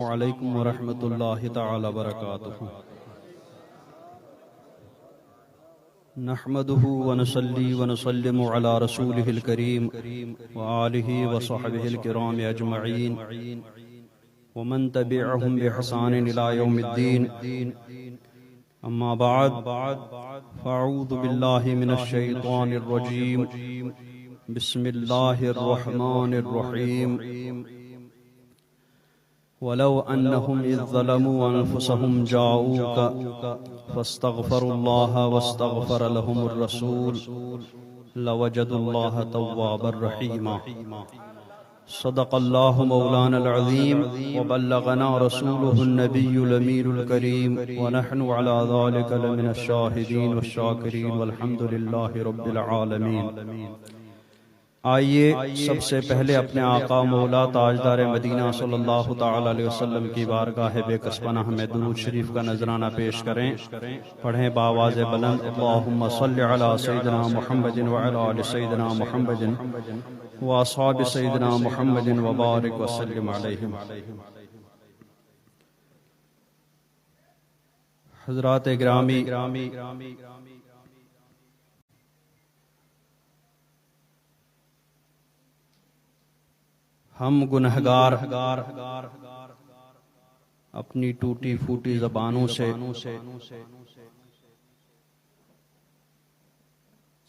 वालेकुम वरहमतुल्लाहि तआला बरकातुहू। नहमदुहु व नसल्ली व नसल्लिमु अला रसूलिहिल करीम व आलिहि व सहबिहिल किराम अजमईन व मन तबिअहुम बिहसान इला यौमिद्दीन। अम्मा बाद फ़अऊज़ु बिल्लाहि मिनश शैतानिर रजीम। बिस्मिल्लाहिर रहमानिर रहीम। वलौ अन्नहुम इज़ ज़लमू अनफुसहुम जाऊका फस्तग़फरुल्लाह वस्तग़फ़र लहुमुर रसूल लवजदुल्लाह तव्वाबर रहीमा। सदक़ल्लाहु मौलानल अज़ीम व बल्लग़ना रसूलुहुन नबियुल अमीनुल करीम व नहनु अला ज़ालिका लमिनश शाहिदीन वश्शाकिरीन वल्हम्दुलिल्लाहि रब्बिल आलमीन। आइए सबसे पहले अपने आका मौला ताजदार मदीना सल्लल्लाहु तआला अलैहि वसल्लम की बारगाह बेकसपनाह में दुरूद शरीफ का नजराना पेश करें। पढ़ें बावाज़ बुलंद अल्लाहुम्मा सल्लि अला सय्यिदिना मुहम्मदिन व अला आलि सय्यिदिना मुहम्मदिन व अस्हाबि सय्यिदिना मुहम्मदिन व बारिक व सल्लिम अलैहिम। हज़रात गिरामी, हम गुनहगार अपनी टूटी फूटी ज़बानों से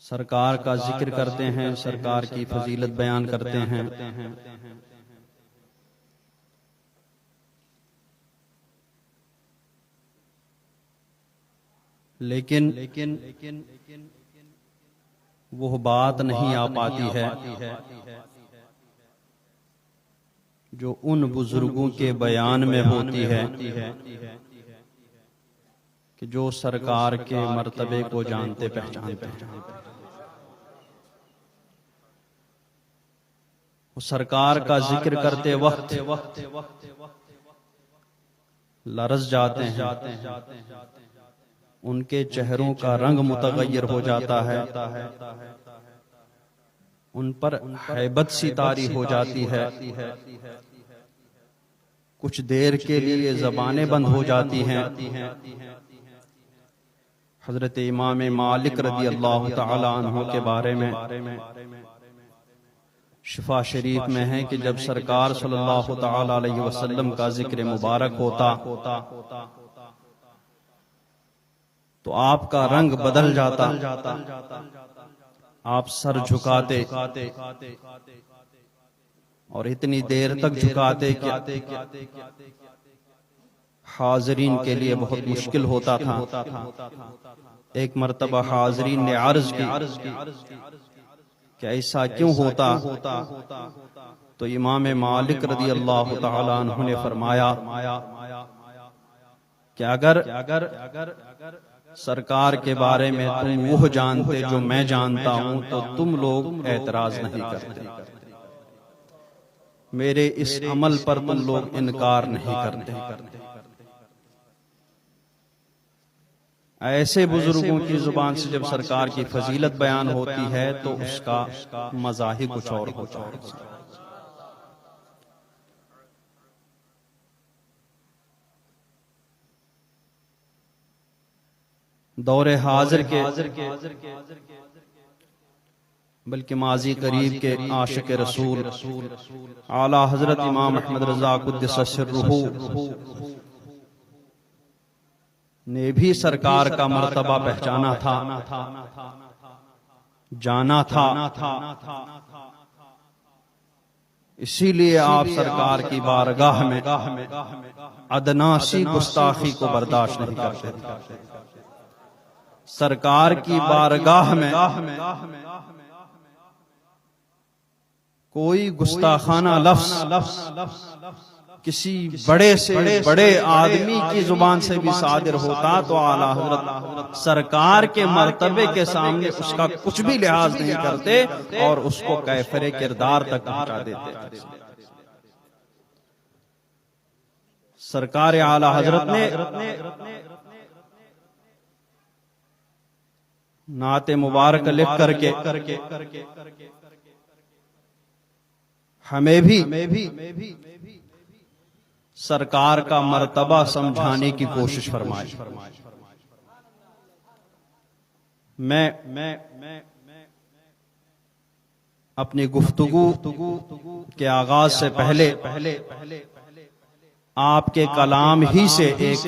सरकार का जिक्र करते हैं, सरकार की फजीलत बयान करते हैं, लेकिन वो बात नहीं आ पाती है जो उन बुजुर्गों के बयान में होती है कि जो सरकार के मर्तबे को जानते पहचानते हैं। वो सरकार का जिक्र करते वक्त लरज़ जाते हैं, उनके चेहरों का रंग मुतगय्यर हो जाता है, उन पर हैबत सी तारी हो जाती है, कुछ देर के लिए ज़बानें बंद हो जाती हैं। हज़रत इमाम मालिक रज़ी अल्लाह तआला अन्हु के बारे में शिफा शरीफ में है कि जब सरकार सल्लल्लाहु तआला अलैहि वसल्लम का जिक्र मुबारक होता तो आपका रंग बदल जाता, आप सर झुकाते और इतनी देर तक झुकाते कि हाज़रीन के लिए बहुत मुश्किल होता था। एक मर्तबा हाज़रीन ने अर्ज़ की कि ऐसा क्यों होता, तो इमाम मालिक रज़ी अल्लाह तआला अन्हु ने फरमाया कि अगर सरकार के बारे में तुम वो जानते जो मैं जानता हूं तो तुम लोग एतराज नहीं करते, मेरे इस अमल पर तुम लोग इनकार नहीं करते। ऐसे बुजुर्गों की जुबान से जब सरकार की फजीलत बयान होती है तो उसका मजा ही कुछ और होता है। दौरे हाजिर के बल्कि माजी करीब के आशिक रसूल आला हजरत इमाम अहमद रज़ा क़ुद्दस सिर्रुहु ने भी सरकार का मर्तबा पहचाना था, जाना था। इसीलिए आप सरकार की बारगाह में अदनासी गुस्ताखी को बर्दाश्त नहीं करते थे। सरकार की बारगाह में कोई गुस्ताखाना लफ्ज़ किसी बड़े से बड़े आदमी की जुबान से भी सादिर होता तो आला हज़रत सरकार के मर्तबे के सामने उसका कुछ भी लिहाज नहीं करते और उसको कैफरे किरदार तक पहुंचा देते थे। सरकार आला हज़रत ने नाते मुबारक लिख करके हमें भी सरकार का मर्तबा समझाने की कोशिश फरमाई। मैं अपनी गुफ्तगू के आगाज से पहले आपके कलाम ही से एक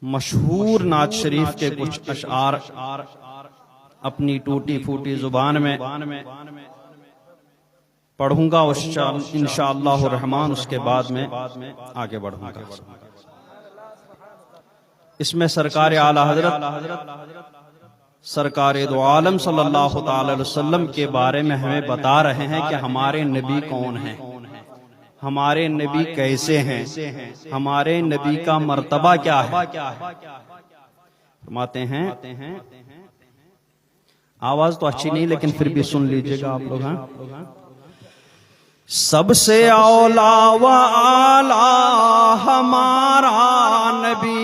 मशहूर नात शरीफ के कुछ अशआर अपनी टूटी फूटी जुबान में पढ़ूंगा। इंशाअल्लाह रहमान उसके बाद में आगे बढ़ूंगा। इसमें सरकार आला हजरत सरकार दो आलम सल्लल्लाहु अलैहि वसल्लम के बारे में हमें बता रहे हैं कि हमारे नबी कौन हैं, हमारे नबी कैसे हैं, हमारे नबी का मर्तबा क्या है। फरमाते हैं, आवाज तो अच्छी नहीं लेकिन फिर भी सुन लीजिएगा आप लोग। सबसे औला व आला हमारा नबी,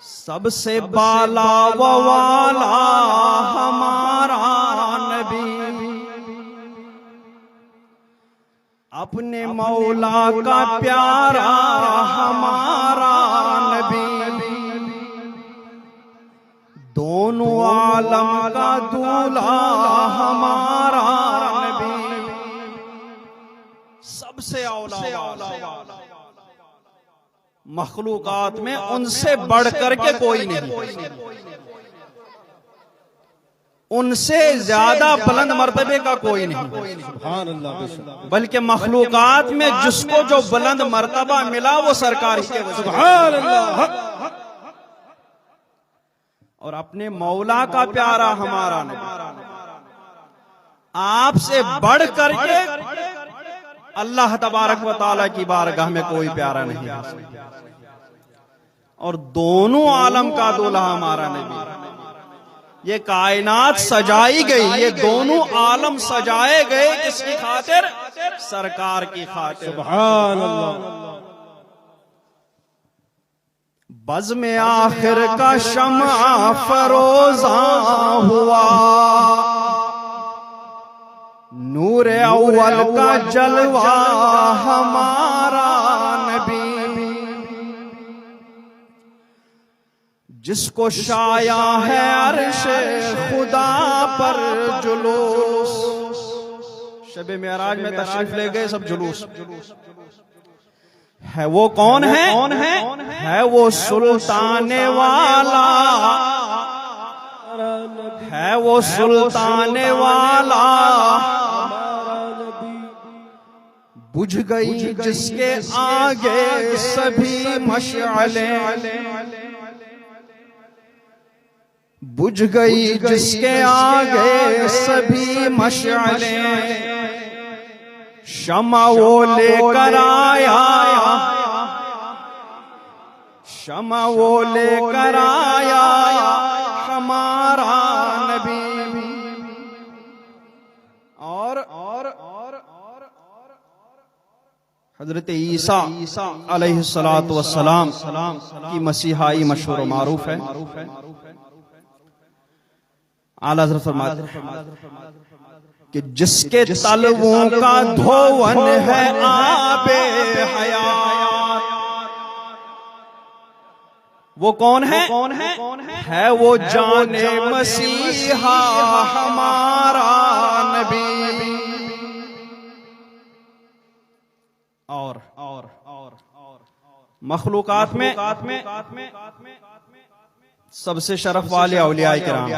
सबसे बाला व वाला हमारा नबी, अपने मौला का प्यारा हमारा नबी, दोनों आलम का दूल्हा हमारा नबी, सबसे औला मखलूकात में उनसे बढ़ करके कोई नहीं, उनसे ज्यादा बुलंद मर्तबे का कोई नहीं। सुभान अल्लाह। बल्कि मखलूकात में जिसको जो बुलंद मर्तबा मिला वो सरकार के। सुभान अल्लाह। और अपने मौला का प्यारा हमारा नबी, आपसे बढ़ करके अल्लाह तबारक व तआला की बारगाह में कोई प्यारा नहीं है। और दोनों आलम का दूल्हा हमारा नबी। ये कायनात सजाई गई, ये दोनों आलम सजाए गए किसकी खातिर? सरकार की खातिर। सुभान अल्लाह। बज़ में आखिर का शम्अ फरोज़ा हुआ, नूर अव्वल का जलवा हमारा नबी, जिसको शाया है अर्शे खुदा पर जुलूस। शबे मेराज में तशरीफ ले गए सब जुलूस है। वो कौन है? है वो सुल्ताने वाला, है वो सुल्ताने वाला, बुझ गई जिसके आगे सभी मशअलें, बुझ गई जिसके आगे सभी मशअलें, शमा वो लेकर आया, शमा वो लेकर आया हमारा नबी। और हजरत ईसा अलैहिस्सलातु वस्सलाम की मसीहाई मशहूर मारूफ है। आला हज़रत फरमाते कि जिसके तलवों का धोवन है आबे हयात, वो कौन है? है वो जाने मसीहा हमारा नबी। और मखलूकात में सबसे शरफ वाले औलिया किराम,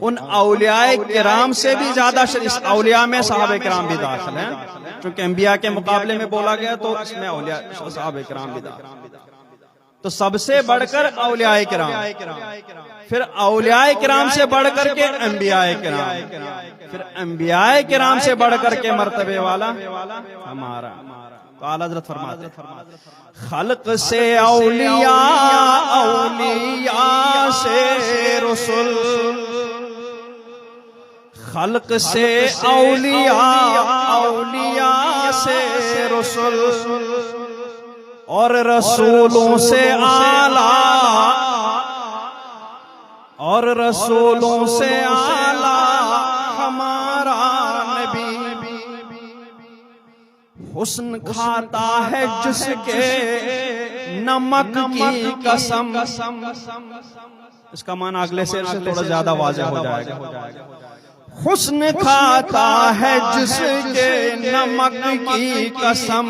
उन औलिया किराम से भी ज्यादा औलिया में साहबे किराम भी दाखिल हैं। चूंकि अंबिया के मुकाबले में बोला गया तो इसमें औलिया साहबे किराम भी दाखिल। तो सबसे बढ़कर औलिया किराम, फिर औलिया किराम से बढ़कर के अंबिया किराम, फिर अंबिया किराम से बढ़कर के मर्तबे वाला हमारा। तो आला हज़रत फरमाते खल्क से औलिया, औलिया से रसूल, खल्क से औलिया, औलिया से रसूल, और रसूलों से आला, और रसूलों से आला हमारा नबी। हुस्न खाता है जिसके नमक की कसम। इसका माना अगले से थोड़ा ज्यादा वाज़ेह हो जाएगा। हुस्न खाता है जिसके नमक की कसम,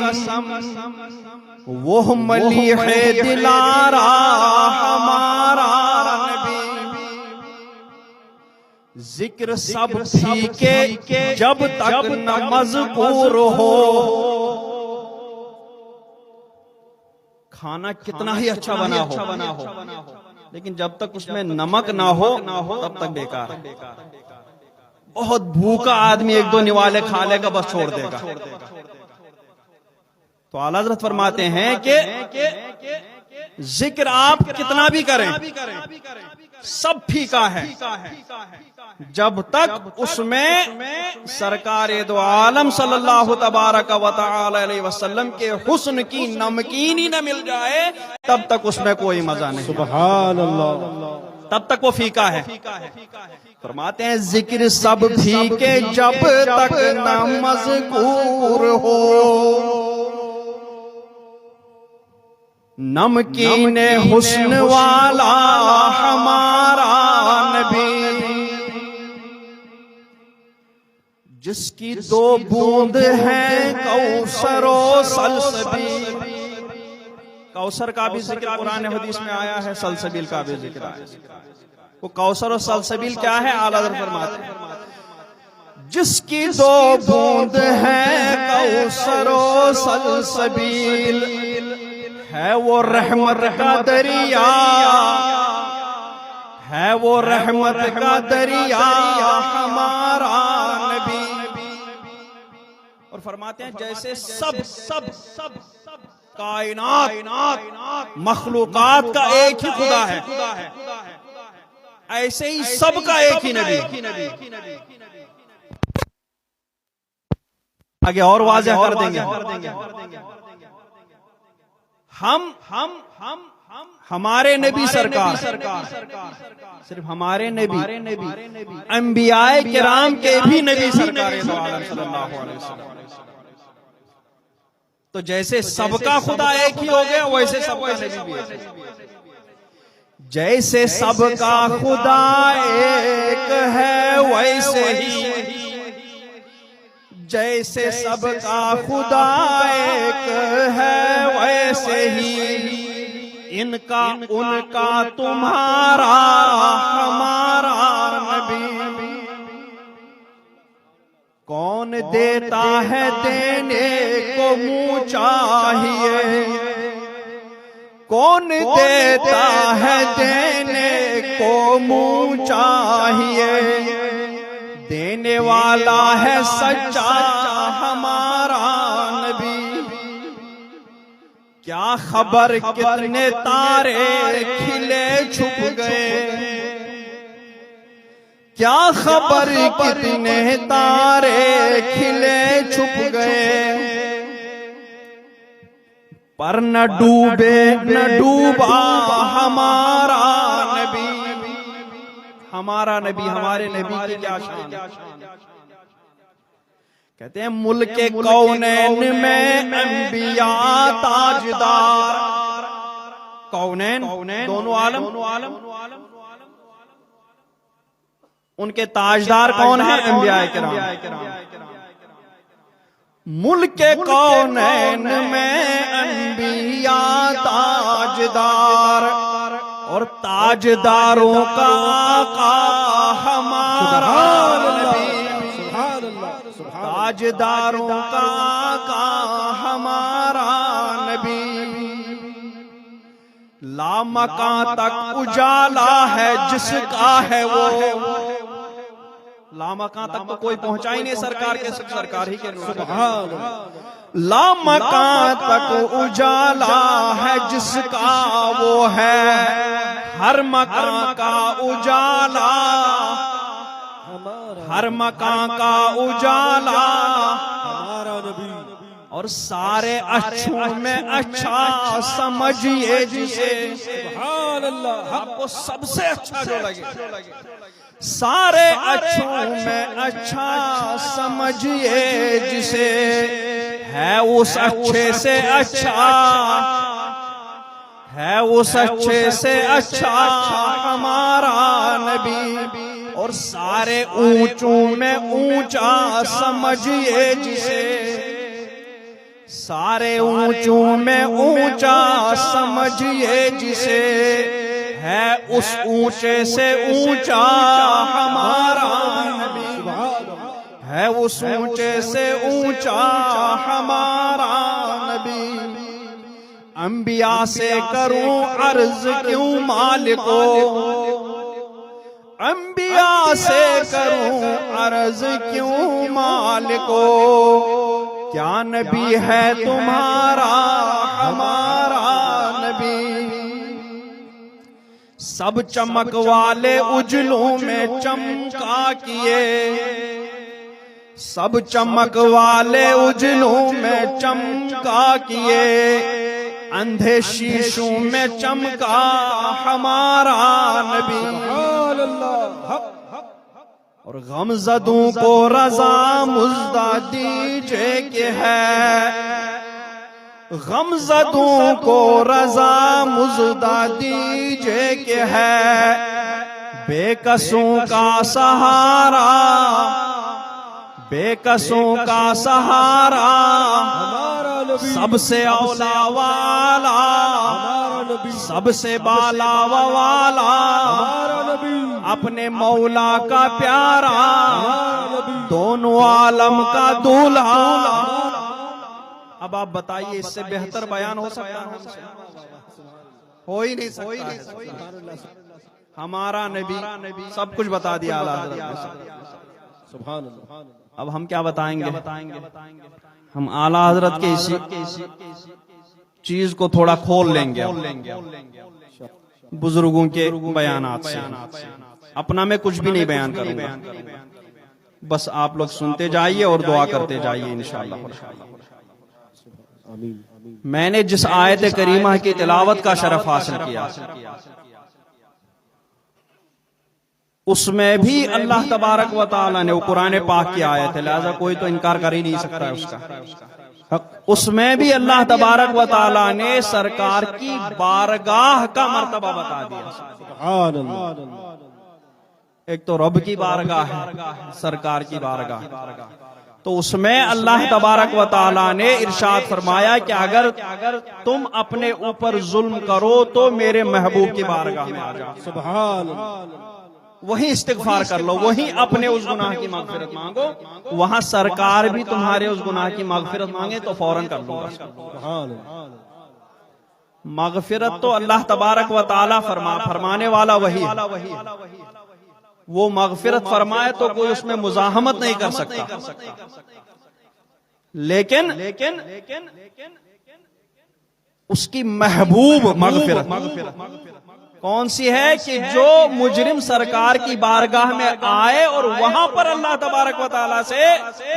वो मलीह दिलारा हमारा नबी। जिक्र सब फीके जब तक न मज़कूर हो। खाना कितना ही अच्छा बना हो, लेकिन जब तक उसमें नमक ना हो तब तक बेकार है। बहुत भूखा आदमी एक दो निवाले खा लेगा, बस छोड़ देगा। तो आला हज़रत फरमाते हैं कि जिक्र आप कितना भी करें सब फीका है जब तक उसमें सरकार दो आलम सल्लल्लाहु तबारक व तआला अलैहि वसल्लम के हुस्न की नमकीन ही न मिल जाए, तब तक उसमें कोई मजा नहीं। सुभान अल्लाह। तब तक वो फीका है। फरमाते हैं जिक्र सब फीके जब तक न मज़कूर हो। नमकीन हुस्न वाला हमारा नबी, जिसकी दो बूंद हैं कौसर और सलसबील। कौसर का भी जिक्र कुरान हदीस में आया है, सलसबील का भी जिक्र आया है। वो कौसर और सलसबील क्या है? आला हज़रत फरमाते हैं जिसकी दो बूंद हैं कौसर और सलसबील, है वो रहमत का दरिया, है वो रहमत का दरिया हमारा नबी। और फरमाते हैं जैसे सब सब सब कायनात मखलूकात का एक ही खुदा है, ऐसे ही सबका एक ही नबी। आगे और वाज़ेह कर देंगे। हम हमारे नबी सरकार, सिर्फ हमारे नबी, अंबियाए किराम के भी नबी सरकार सल्लल्लाहु अलैहि वसल्लम। तो जैसे सबका खुदा एक ही हो गया, वैसे सबका नबी भी है। जैसे सबका खुदा एक है वैसे ही, जैसे सबका खुदा एक है वैसे ही, इनका उनका तुम्हारा हमारा नबी। कौन देता है देने को मुँह चाहिए, कौन देता है देने को मुँह चाहिए, देने वाला है सच्चा हमारा नबी। क्या खबर कितने तारे खिले छुप गए, क्या खबर कितने तारे खिले छुप गए, पर न डूबे न डूबा हमारा नबी। हमारा नबी, हमारे नबी की क्या शान। कहते हैं मुल्के कौनैन में अंबिया ताजदार। कौनैन दोनों आलम, उनके ताजदार कौन है? अंबिया किराम। मुल्के कौनैन में अंबिया ताजदार, और ताजदारों का आका हमारा नबी। ताजदारों का आका हमारा नबी। लामकां तक उजाला है जिसका है वो। लामकां तक तो कोई पहुंचा ही नहीं सरकार के, सरकार ही के। लामकां तक उजाला है जिसका वो है, हर मकान का उजाला, हर मकान का उजाला हमारा नबी। और सारे अच्छों में अच्छा समझिए जिसे, सुभान अल्लाह, आपको सबसे अच्छा जो लगे, सारे अच्छों में अच्छा समझिए जिसे, है उस अच्छे से अच्छा, है उस अच्छे से अच्छा हमारा नबी, और सारे ऊंचों में ऊंचा समझिए जिसे, सारे ऊंचों में ऊंचा समझिए जिसे, है उस ऊंचे से ऊंचा हमारा नबी, है उस ऊंचे से ऊंचा हमारा नबी। अंबिया से करूं अर्ज क्यों मालिको, अंबिया से करूं अर्ज क्यों मालिको, क्या नबी है तुम्हारा हमारा नबी। सब चमक वाले उजलों में चमका किए, सब चमक वाले उजलों में चमका किए, अंधे शीशों में चमका हमारा नबी। और गमज़दों को रज़ा मुज़्दा दीजिए कि है, गमज़दों को रज़ा मुज़्दा दीजिए कि है, बेकसों का सहारा, बेकसों का सहारा, सबसे औला वाला, सबसे बाला वाला, अपने मौला का प्यारा, दोनों आलम का दूल्हा। अब आप बताइए इससे बेहतर बयान हो सकता है? हो ही नहीं सकता। हमारा नबी सब कुछ बता दिया आला हज़रत ने। सुभान अल्लाह। अब हम क्या बताएंगे? हम आला हज़रत के इसी चीज को थोड़ा खोल लेंगे बुजुर्गों के बयानात से। अपना मैं कुछ भी नहीं बयान करूंगा, बस आप लोग सुनते जाइए और दुआ करते जाइए इंशाअल्लाह। मैंने जिस आयत करीमा की तिलावत का शरफ हासिल किया, उसमें भी अल्लाह तबारक व तआला ने, वो कुरान पाक की आयत है, लिहाजा कोई तो इनकार कर ही नहीं सकता है उसका। उसमें भी अल्लाह तबारक व तआला ने सरकार की बारगाह का मर्तबा बता दिया। एक तो रब की बारगाह है, सरकार की बारगाह, तो उसमें अल्लाह तबारक व तआला ने इरशाद फरमाया कि अगर तुम अपने ऊपर जुल्म करो तो मेरे महबूब की बारगाह में आ जाओ, सुभान अल्लाह, वही इस्तिगफार कर लो, वही अपने उस गुनाह की मगफिरत मांगो। वहां सरकार भी तुम्हारे उस गुनाह की मगफिरत मांगे तो फौरन कर लूंगा। मगफिरत तो अल्लाह तबारक व तआला फरमाने वाला वही है। वो मगफिरत फरमाए तो कोई उसमें मुजाहमत नहीं कर सकता। लेकिन उसकी महबूब मगफिरत कौन सी है कि जो मुजरिम सरकार की बारगाह में आए और वहां पर अल्लाह तबारक व तआला से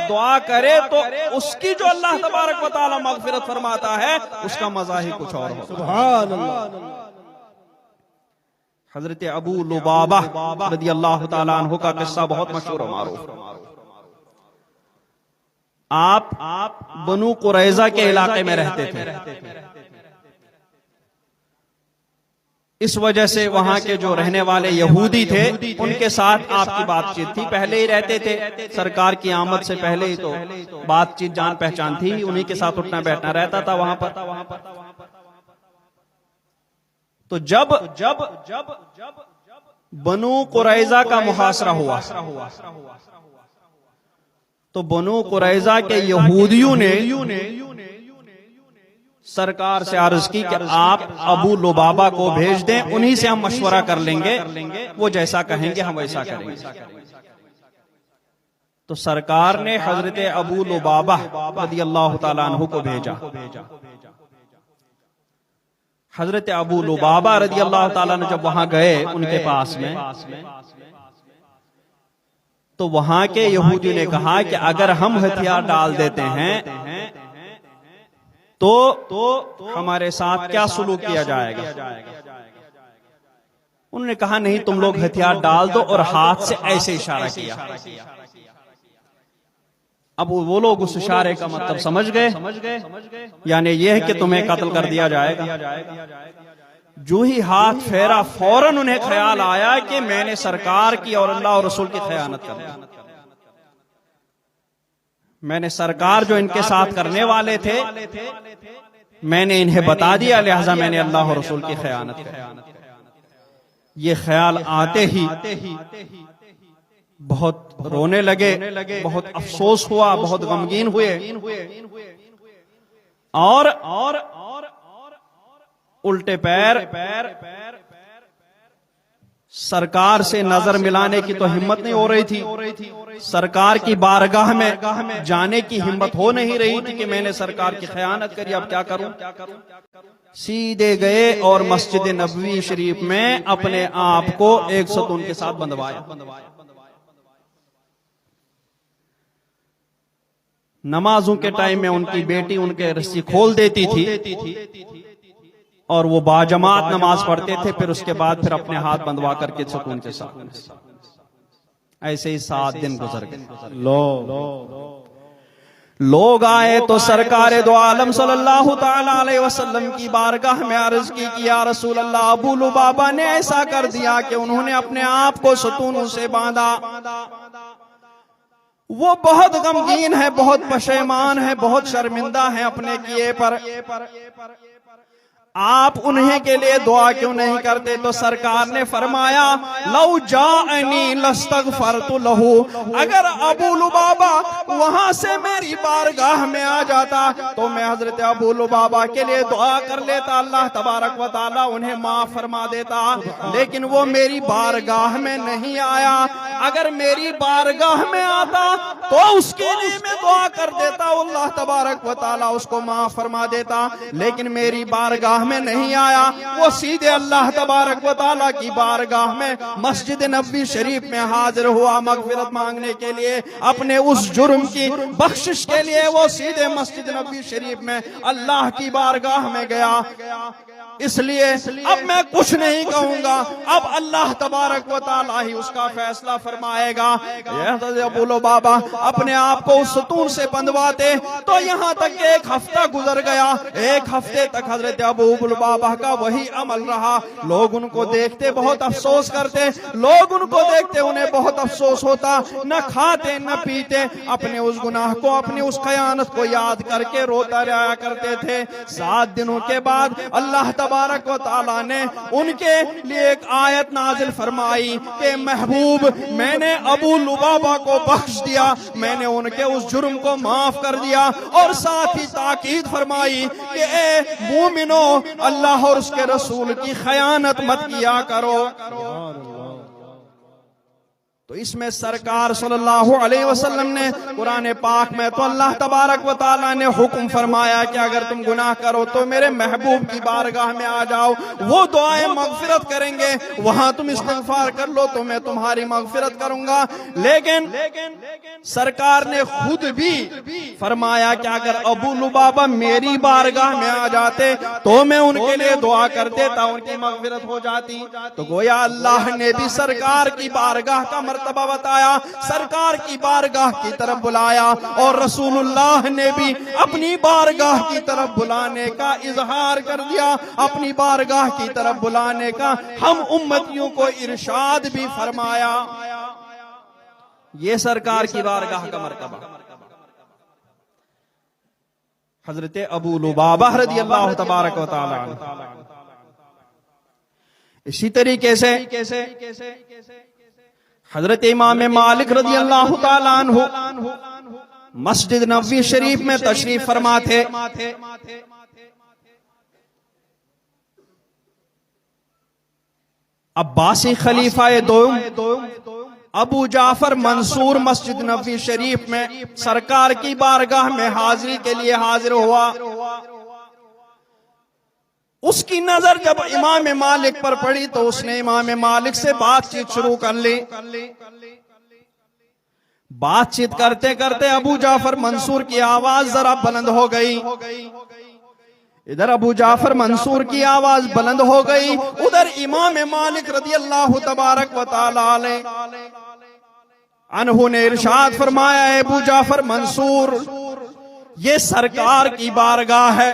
दुआ करे तो उसकी जो अल्लाह तबारक व तआला मगफिरत फरमाता है उसका मजा ही कुछ और हो। सुभान अल्लाह। हजरत अबू लुबाबा रज़ियल्लाहु तआला अन्हु का किस्सा बहुत मशहूर और मारूफ। आप बनु कुरैज़ा के इलाके में रहते थे, इस वजह से वहां के जो रहने वाले यहूदी थे उनके साथ आपकी बातचीत थी, पहले ही रहते थे, सरकार की आमद से पहले ही तो बातचीत जान पहचान थी, उन्हीं के साथ उठना बैठना रहता था वहां पर। तो जब बनु कुरैज़ा का मुहासरा हुआ तो बनु कुरैज़ा के यहूदियों ने सरकार से अर्ज की कि आप अबू लुबाबा को भेज दें, उन्हीं से हम मशवरा कर लेंगे, वो जैसा कहेंगे हम वैसा करेंगे। तो सरकार ने हजरत अबू लुबाबा रज़ियल्लाहु तआला अन्हु को भेजा। हजरत अबू लुबाबा रज़ियल्लाहु तआला अन्हु जब वहां गए उनके पास में, तो वहां के यहूदियों ने कहा कि अगर हम हथियार डाल देते हैं तो हमारे साथ क्या सुलूक किया जाएगा। उन्होंने कहा नहीं, तुम लोग हथियार डाल दो, और हाथ से ऐसे इशारा किया। अब वो लोग उस इशारे का मतलब समझ गए, यानी यह है कि तुम्हें कत्ल कर दिया जाएगा। जो ही हाथ फेरा फौरन उन्हें ख्याल आया कि मैंने सरकार की और अल्लाह और रसूल की खयानत कर दी। मैंने सरकार जो इनके साथ करने वाले थे मैंने इन्हें बता दिया, लिहाजा मैंने अल्लाह और रसूल की खयानत की। ये ख्याल आते ही बहुत रोने लगे, बहुत अफसोस हुआ, बहुत गमगीन हुए और उल्टे पैर सरकार से नजर मिलाने की तो हिम्मत नहीं हो रही थी, सरकार की बारगाह में जाने की हिम्मत हो नहीं रही थी कि मैंने सरकार की खयानत करी, अब क्या करूं। सीधे गए और मस्जिद नबवी शरीफ में अपने आप को एक सतून के साथ बंधवाया। नमाजों के टाइम में उनकी बेटी उनके रस्सी खोल देती थी और वो बाजमात नमाज पढ़ते थे, फिर उसके बाद फिर अपने हाथ बंधवा करके सुकून के साथ। ऐसे ही 7 दिन गुजर गए। लोग आए तो सरकार दो आलम सल्लल्लाहु ताला अलैहि वसल्लम की बारगाह में अर्ज की कि या रसूल अल्लाह, अबू लुबाबा ने ऐसा कर दिया कि उन्होंने अपने आप को सतूनों से बांधा। वो बहुत गमगीन है, बहुत पशेमान है, बहुत शर्मिंदा है अपने किए पर। आप उन्हें के लिए दुआ क्यों नहीं करते? तो सरकार ने फरमाया लौ जाअनी लस्तगफरतु लहू, अगर अबू लुबाबा वहां से मेरी बारगाह में आ जाता तो मैं हजरत अबू लुबाबा के लिए दुआ कर लेता, अल्लाह तबारक व तआला उन्हें माफ फरमा देता। लेकिन वो मेरी बारगाह में नहीं आया। अगर मेरी बारगाह में आता तो उसके लिए मैं दुआ कर देता, अल्लाह तबारक व तआला उसको माफ फरमा देता। लेकिन मेरी बारगाह में नहीं आया, वो सीधे अल्लाह तबारक व तआला की बारगाह में मस्जिद नबवी शरीफ में हाजिर हुआ मगफिरत मांगने के लिए, अपने उस जुर्म की बख्शिश के लिए वो सीधे मस्जिद नबवी शरीफ में अल्लाह की बारगाह में गया। इसलिए अब मैं कुछ नहीं कहूंगा, अब अल्लाह तबारक व तआला ही उसका फैसला फरमाएगा। अबू लुबाबा अपने आप को उस सतून से बंधवाते तो यहाँ तक एक हफ्ता गुजर गया। एक हफ्ते तक हजरत अबू लुबाबा का वही अमल रहा। लोग उनको देखते बहुत अफसोस करते, लोग उनको देखते उन्हें बहुत अफसोस होता, न खाते न पीते, अपने उस गुनाह को, अपनी उस खयानत को याद करके रोता रहा करते थे। 7 दिनों के बाद अल्लाह तबारक व तआला ने उनके लिए एक आयत नाजिल फरमाई कि महबूब, मैंने अबू लुबाबा को बख्श दिया, मैंने उनके उस जुर्म को माफ कर दिया। और साथ ही ताकीद फरमाई कि ए मोमिनो, अल्लाह और उसके रसूल की खयानत मत किया करो। तो इसमें सरकार सल्लल्लाहु अलैहि वसल्लम ने कुरान पाक में तो अल्लाह तबारक व तआला ने हुक्म फरमाया कि अगर तुम गुनाह करो तो मेरे महबूब की बारगाह में आ जाओ, वो दुआएं मगफिरत करेंगे, वहां तुम इस्तिगफार कर लो तो मैं तुम्हारी मगफिरत करूंगा। लेकिन सरकार ने खुद भी फरमाया कि अगर अबू लुबाबा मेरी बारगाह में आ जाते तो मैं उनके लिए दुआ कर देता, उनकी मगफिरत हो जाती। तो गोया अल्लाह ने भी सरकार की बारगाह का मर्तबा बताया, सरकार की बारगाह की तरफ बुलाया, और रसूलुल्लाह ने भी अपनी बारगाह की तरफ बुलाने का इजहार कर दिया, अपनी बारगाह की तरफ बुलाने का हम उम्मतियों को इरशाद भी फरमाया। ये सरकार की बारगाह का मर्तबा। हजरत अबू लुबाबा रज़ियल्लाहु तबारक व तआला अन्हु। इसी तरीके से हजरत इमाम मालिक रज़ियल्लाहु तआला अन्हु मस्जिद नबवी शरीफ में तशरीफ फरमा थे। अब्बासी खलीफा दो अबू जाफर मंसूर मस्जिद नबवी शरीफ में सरकार की बारगाह में हाजिरी के लिए हाजिर हुआ। उसकी नजर जब इमाम मालिक पर पड़ी तो उसने इमाम मालिक से बातचीत शुरू कर ली। बातचीत करते करते अबू जाफर मंसूर की आवाज जरा बुलंद हो गई। इधर अबू जाफर मंसूर की आवाज बुलंद हो गई, उधर इमाम मालिक रज़ियल्लाहु तबारक व तआला अलैह अनहु ने इरशाद फरमाया, अबू जाफर मंसूर, ये सरकार की बारगाह है,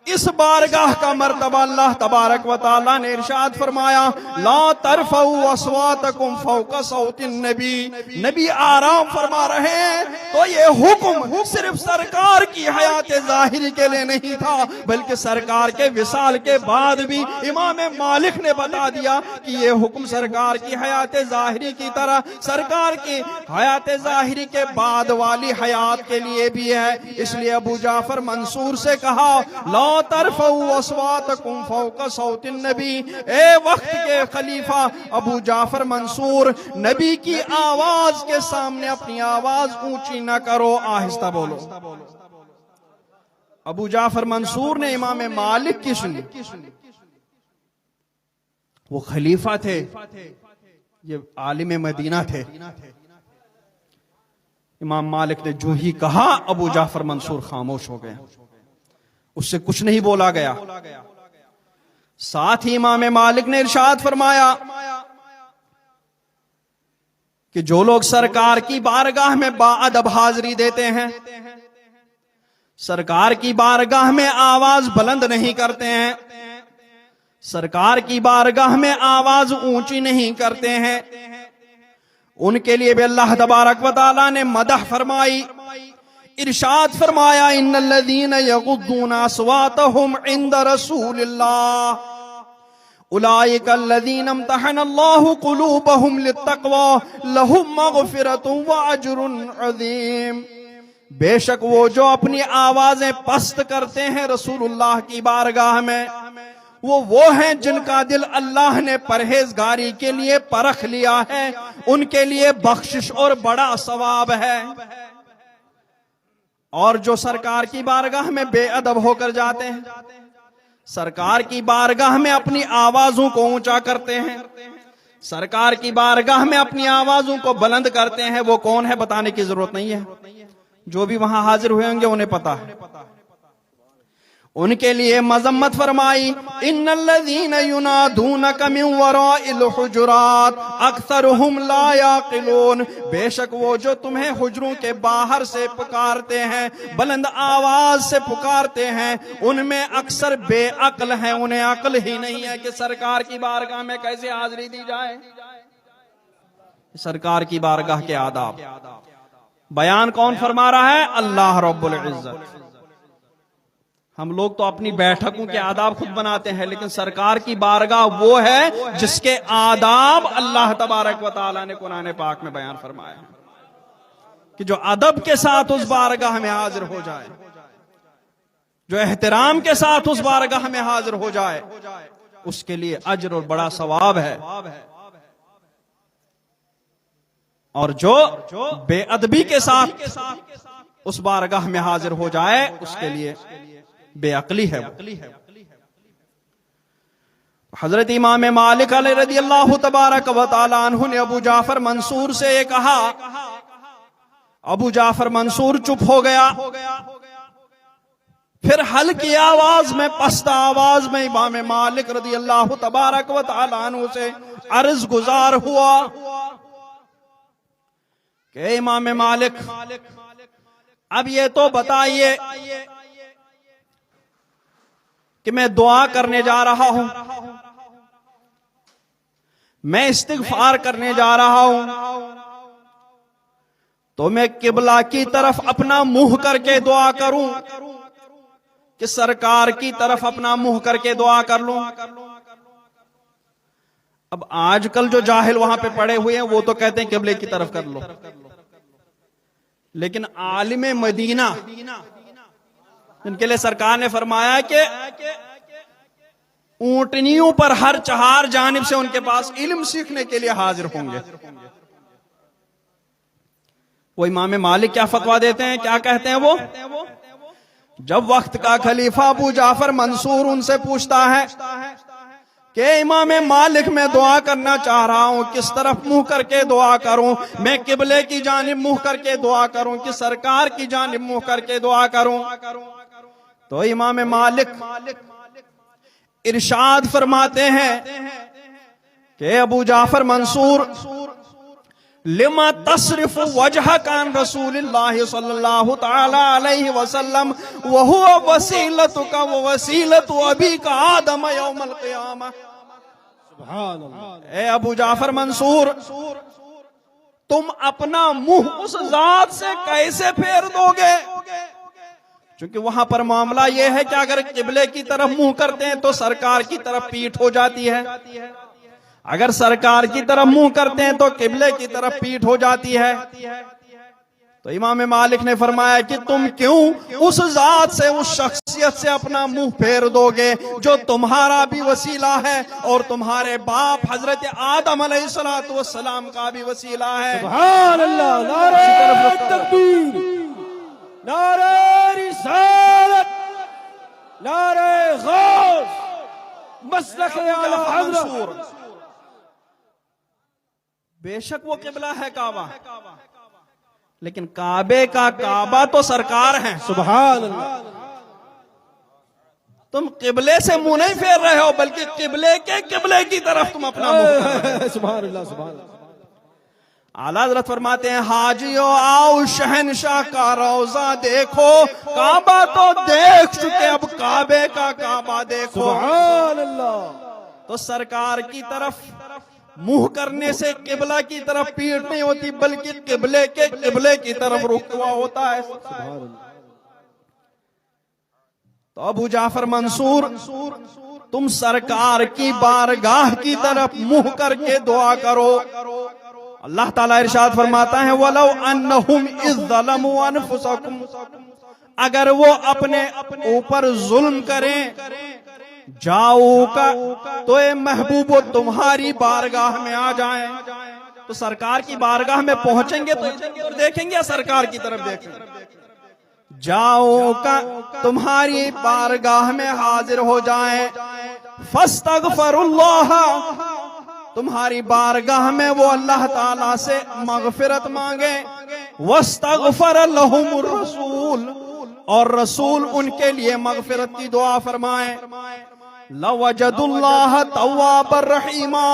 इस बारगाह का मर्तबा अल्लाह तबारक व तआला ने इरशाद फरमाया, ला तरफऊ अस्वातकुम फौका सौतिन नबी। नबी आराम फरमा रहे हैं, तो ये हुक्म सिर्फ सरकार की हयात जाहिरी के लिए नहीं था, बल्कि सरकार के विसाल के बाद भी इमाम मालिक ने बता दिया कि ये हुक्म सरकार की हयात जाहिरी की तरह सरकार की हयात जाहिरी के बाद वाली हयात के लिए भी है। इसलिए अबू जाफर मंसूर से कहा, ला तरफऊ अस्वातकुम फौका सौतिन नबी। ए वक्त के खलीफा अबू जाफर मंसूर, नबी की आवाज के सामने अपनी आवाज ऊंची न करो, आहिस्ता बोलो। अबू जाफर मंसूर ने इमाम मालिक की सुनी। वो खलीफा थे, ये आलिम मदीना थे। इमाम मालिक ने जो ही कहा, अबू जाफर मंसूर खामोश हो गए, उससे कुछ नहीं बोला गया। साथ ही इमाम मालिक ने इरशाद फरमाया कि जो लोग सरकार की बारगाह में बाअदब हाजिरी देते हैं, सरकार की बारगाह में आवाज बुलंद नहीं करते हैं, सरकार की बारगाह में आवाज ऊंची नहीं करते हैं, उनके लिए भी अल्लाह तबारक व तआला ने मदह फरमाई। इरशाद फरमाया, इन्नल्लज़ीना यग़ुद्दूना अस्वातहुम इंद रसूलिल्लाह उलाइका अल्लज़ीना इम्तहनल्लाहु क़ुलूबहुम लित्तक़वा लहुम मग़फ़िरतुन व अज्रुन अज़ीम। बेशक वो जो अपनी आवाजें पस्त करते हैं रसूलुल्लाह की बारगाह में, वो हैं जिनका दिल अल्लाह ने परहेजगारी के लिए परख लिया है, उनके लिए बख्शिश और बड़ा सवाब है। और जो सरकार की बारगाह में बेअदब होकर जाते हैं, सरकार की बारगाह में अपनी आवाजों को ऊंचा करते हैं, सरकार की बारगाह में अपनी आवाजों को बुलंद करते हैं, वो कौन है बताने की जरूरत नहीं है, जो भी वहां हाजिर हुए होंगे उन्हें पता है। उनके लिए मजम्मत फरमाई, इन्नल्लज़ीना युनादूनका मिन वराइल हुजुरात अक्सरुहुम ला याक़िलून। बेशक वो जो तुम्हें हुजरों के बाहर से पुकारते हैं, बुलंद आवाज से पुकारते हैं, उनमें अक्सर बेअक्ल हैं, उन्हें अक्ल ही नहीं है कि सरकार की बारगाह में कैसे हाजिरी दी जाए। सरकार की बारगाह के आदाब बयान कौन फरमा रहा है? अल्लाह रब्बुल इज्जत। हम लोग तो अपनी बैठकों के आदाब खुद बनाते हैं, लेकिन सरकार की बारगाह वो है जिसके आदाब अल्लाह तबारक व तआला ने कुरान पाक में बयान फरमाया है कि जो अदब के साथ उस बारगाह में हाजिर हो जाए, जो एहतराम के साथ उस बारगाह में हाजिर हो जाए, उसके लिए अज्र और बड़ा सवाब है। और जो बेअदबी के साथ उस बारगाह में हाजिर हो जाए, उसके लिए बेअक्ली है। हजरत इमाम मालिक रज़ियल्लाहु तबारक व तआला अन्हु ने अबू जाफर मंसूर से ये कहा, अबू जाफर मंसूर चुप हो गया। फिर हल्की आवाज में, पस्ता आवाज में इमाम मालिक रज़ियल्लाहु तबारक व तआला अन्हु से अर्ज गुजार हुआ कि इमाम मालिक, अब ये तो बताइए कि मैं दुआ करने जा रहा हूं, मैं इस्तिगफार करने जा रहा हूं, तो मैं किबला की तरफ अपना मुंह करके दुआ करूं कि सरकार की तरफ अपना मुंह करके दुआ कर लूं? अब आजकल जो जाहिल वहां पे पड़े हुए हैं वो तो कहते हैं किबले की तरफ कर लो, लेकिन आलिम मदीना जिनके लिए सरकार ने फरमाया कि ऊंटनियों पर हर चार जानिब से उनके पास इल्म सीखने के लिए हाजिर होंगे, वो इमाम मालिक क्या फतवा देते हैं, क्या कहते हैं वो? जब वक्त का खलीफा अबू जाफर मंसूर उनसे पूछता है कि इमाम मालिक मैं दुआ करना चाह रहा हूं, किस तरफ मुंह करके दुआ करूं? मैं किबले की जानिब मुंह करके दुआ करूं कि सरकार की जानिब मुंह करके दुआ करूं? तो इमाम मालिक इरशाद फरमाते हैं कि अबू जाफर मंसूर, लिमा तसरिफ वजह कान रसूलिल्लाह सल्लल्लाहु तआला अलैहि वसल्लम व हुवा वसीलतुका व वसीलतु अबीका आदम यौमल क़ियामा। सुभान अल्लाह। ए अबू जाफर मंसूर, तुम अपना मुंह उस जात से कैसे फेर दोगे? क्योंकि वहां पर मामला यह है कि अगर किबले की तरफ मुंह करते हैं तो सरकार की तरफ पीठ हो जाती है, अगर सरकार की तरफ मुंह करते हैं तो किबले की तरफ पीठ हो जाती है। तो इमाम मालिक ने फरमाया कि तुम क्यों उस जात से, उस शख्सियत से अपना मुंह फेर दोगे जो तुम्हारा भी वसीला है और तुम्हारे बाप हजरत आदम अलैहिस्सलातु वस्सलाम का भी वसीला है। सुभान अल्लाह। नारे तकबीर, नारे रिसालत, नारे गौस, मसलक आला हज़रत। बेशक वो किबला है काबा, लेकिन काबे का काबा तो सरकार है। सुभान अल्लाह। तुम किबले से मुंह नहीं फेर रहे हो, बल्कि किबले के किबले की तरफ तुम अपना मुंह कर रहे हो। सुभान अल्लाह, सुभान अल्लाह। आला हज़रत फरमाते हैं, हाजियो आओ शहनशाह का रोजा देखो, काबा तो देख चुके, अब काबे का काबा देखो। सुभान अल्लाह। तो सरकार की तरफ मुंह करने से किबला की तरफ पीठ नहीं होती, बल्कि किबले के किबले की तरफ रुख हुआ होता है। तो अबू जाफर मंसूर, तुम सरकार की बारगाह की तरफ मुंह करके दुआ करो। अल्लाह ताला इरशाद फरमाता है, वलौ अन्नहुम इज़ ज़लमू अनफुसहुम, अगर वो अपने ऊपर जुल्म करें, जाओ का तो ए महबूबो तुम्हारी बारगाह में आ जाएं। तो सरकार की बारगाह में पहुंचेंगे तो इधर देखेंगे या सरकार की तरफ देखेंगे? जाओ का तुम्हारी बारगाह में हाजिर हो जाएं, फस्तगफिरुल्लाह, तुम्हारी बारगाह में वो अल्लाह ताला से मगफिरत मांगे, वस्तगफर लहुमुर रसूल, और रसूल उनके लिए मगफिरत की दुआ फरमाएं। लवजदुल्लाह तव्वाबर रहीमा,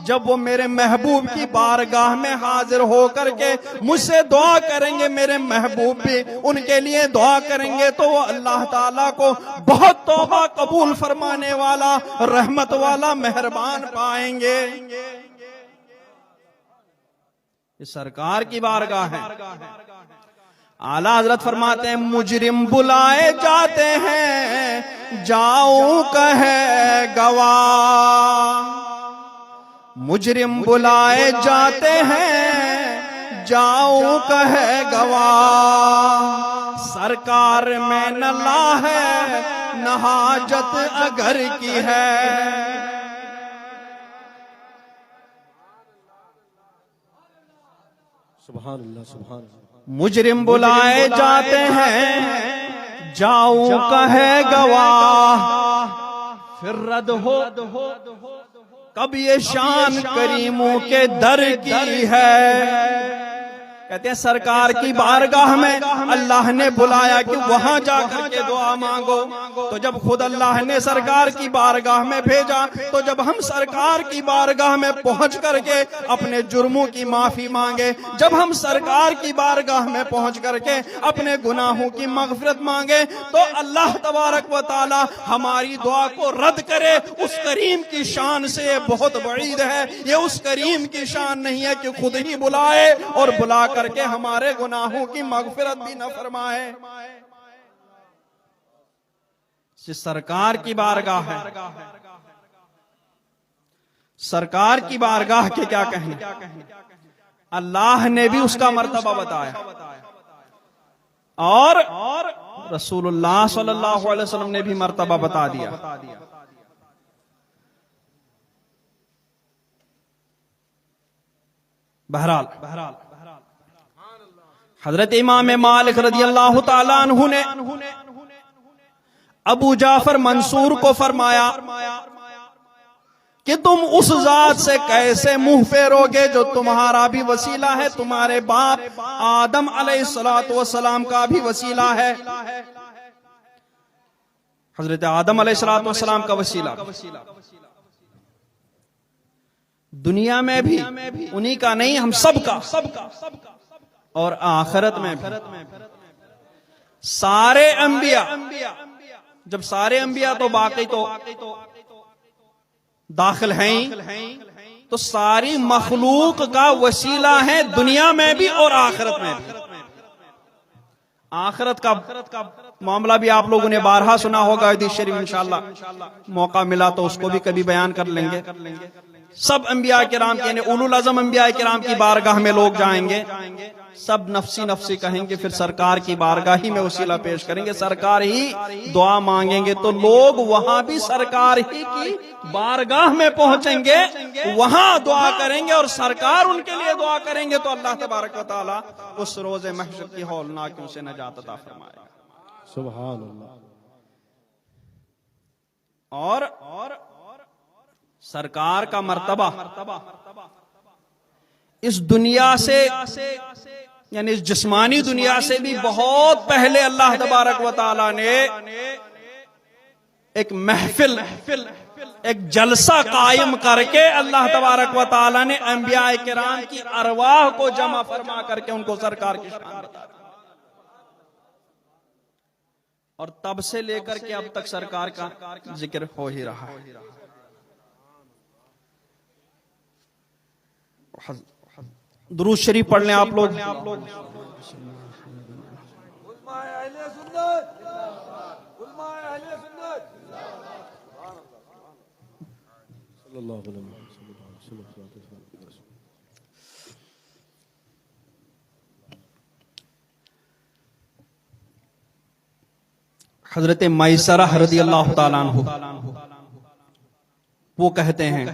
जब वो मेरे महबूब की बारगाह में हाजिर होकर के मुझसे दुआ करेंगे, मेरे महबूब भी उनके लिए दुआ करेंगे, तो वो अल्लाह ताला को बहुत तौबा कबूल फरमाने वाला, रहमत वाला, मेहरबान पाएंगे। ये सरकार की बारगाह है। आला हजरत फरमाते हैं, मुजरिम बुलाए जाते हैं, जाऊं कहे गवाह, मुजरिम बुलाए जाते हैं, जाऊं कहे गवाह, सरकार में न ला है, न हाजत अगर की है। सुभान अल्लाह, सुभान अल्लाह। मुजरिम बुलाए जाते हैं, जाऊं कहे गवाह, फिर रद हो कब ये शान करीमों के दर की है। कहते हैं सरकार की बारगाह में अल्लाह ने बुलाया कि वहां जाकर के दुआ मांगो। तो जब खुद अल्लाह ने सरकार की बारगाह में भेजा, तो जब हम सरकार की बारगाह में पहुंच करके अपने जुर्मों की माफी मांगे, जब हम सरकार की बारगाह में पहुंच करके अपने गुनाहों की मगफिरत मांगे, तो अल्लाह तबारक व तआला हमारी दुआ को रद्द करे। उस करीम की शान से ये बहुत बईद है। ये उस करीम की शान नहीं है कि खुद ही बुलाए और बुला करके हमारे गुनाहों की मगफिरत भी न फरमाए। सरकार की बारगाह है। सरकार की बारगाह के क्या कहने, अल्लाह ने भी उसका मर्तबा बताया और रसूलुल्लाह सल्लल्लाहु अलैहि वसल्लम ने भी मर्तबा बता दिया। बहरहाल हजरत इमाम मालिक रदियल्लाहु ताला अन्हु ने अबू जाफर मंसूर को फरमाया कि तुम उस जात से कैसे मुंह फेरोगे जो तुम्हारा भी वसीला है, तुम्हारे बाप आदम अलैहिस्सलातु वस्सलाम का भी वसीला है। हजरत आदम अलैहिस्सलातु वस्सलाम का वसीला दुनिया में भी उन्हीं का नहीं, हम सबका, और आखिरत में भी। सारे अंबिया, जब सारे अंबिया तो बाकी तो दाखिल हैं ही, तो सारी मखलूक का वसीला है दुनिया में भी और आखिरत में भी। आखिरत का मामला भी आप लोगों ने बारहा सुना होगा हदीस शरीफ, इंशाअल्लाह मौका मिला तो उसको भी कभी बयान कर लेंगे। सब अंबिया किराम यानी उलुल अज़म अंबिया किराम की बारगाह में लोग जाएंगे, सब नफसी नफसी कहेंगे, फिर सरकार की बारगाह ही में वसीला पेश करेंगे, सरकार ही दुआ मांगेंगे, तो लोग वहां भी सरकार ही की बारगाह में पहुंचेंगे, वहां दुआ करेंगे और सरकार उनके लिए दुआ करेंगे, तो अल्लाह तबारक व तआला उस रोज़े महशर की हौलनाकियों से नजात अता फरमाएगा। सुभान अल्लाह। और सरकार का मर्तबा इस दुनिया से यानी इस जिस्मानी दुनिया से भी बहुत पहले अल्लाह तबारक व तआला ने एक महफिल, एक जलसा कायम करके अल्लाह तबारक व तआला ने अंबिया किराम की अरवाह को जमा फरमा करके उनको सरकार की शान बता दी। और तब से लेकर के अब तक सरकार का जिक्र हो ही रहा है। दुरूद शरीफ पढ़ लें आप लोग। हजरत मैसरा रज़ियल्लाहु ताला अन्हु वो कहते हैं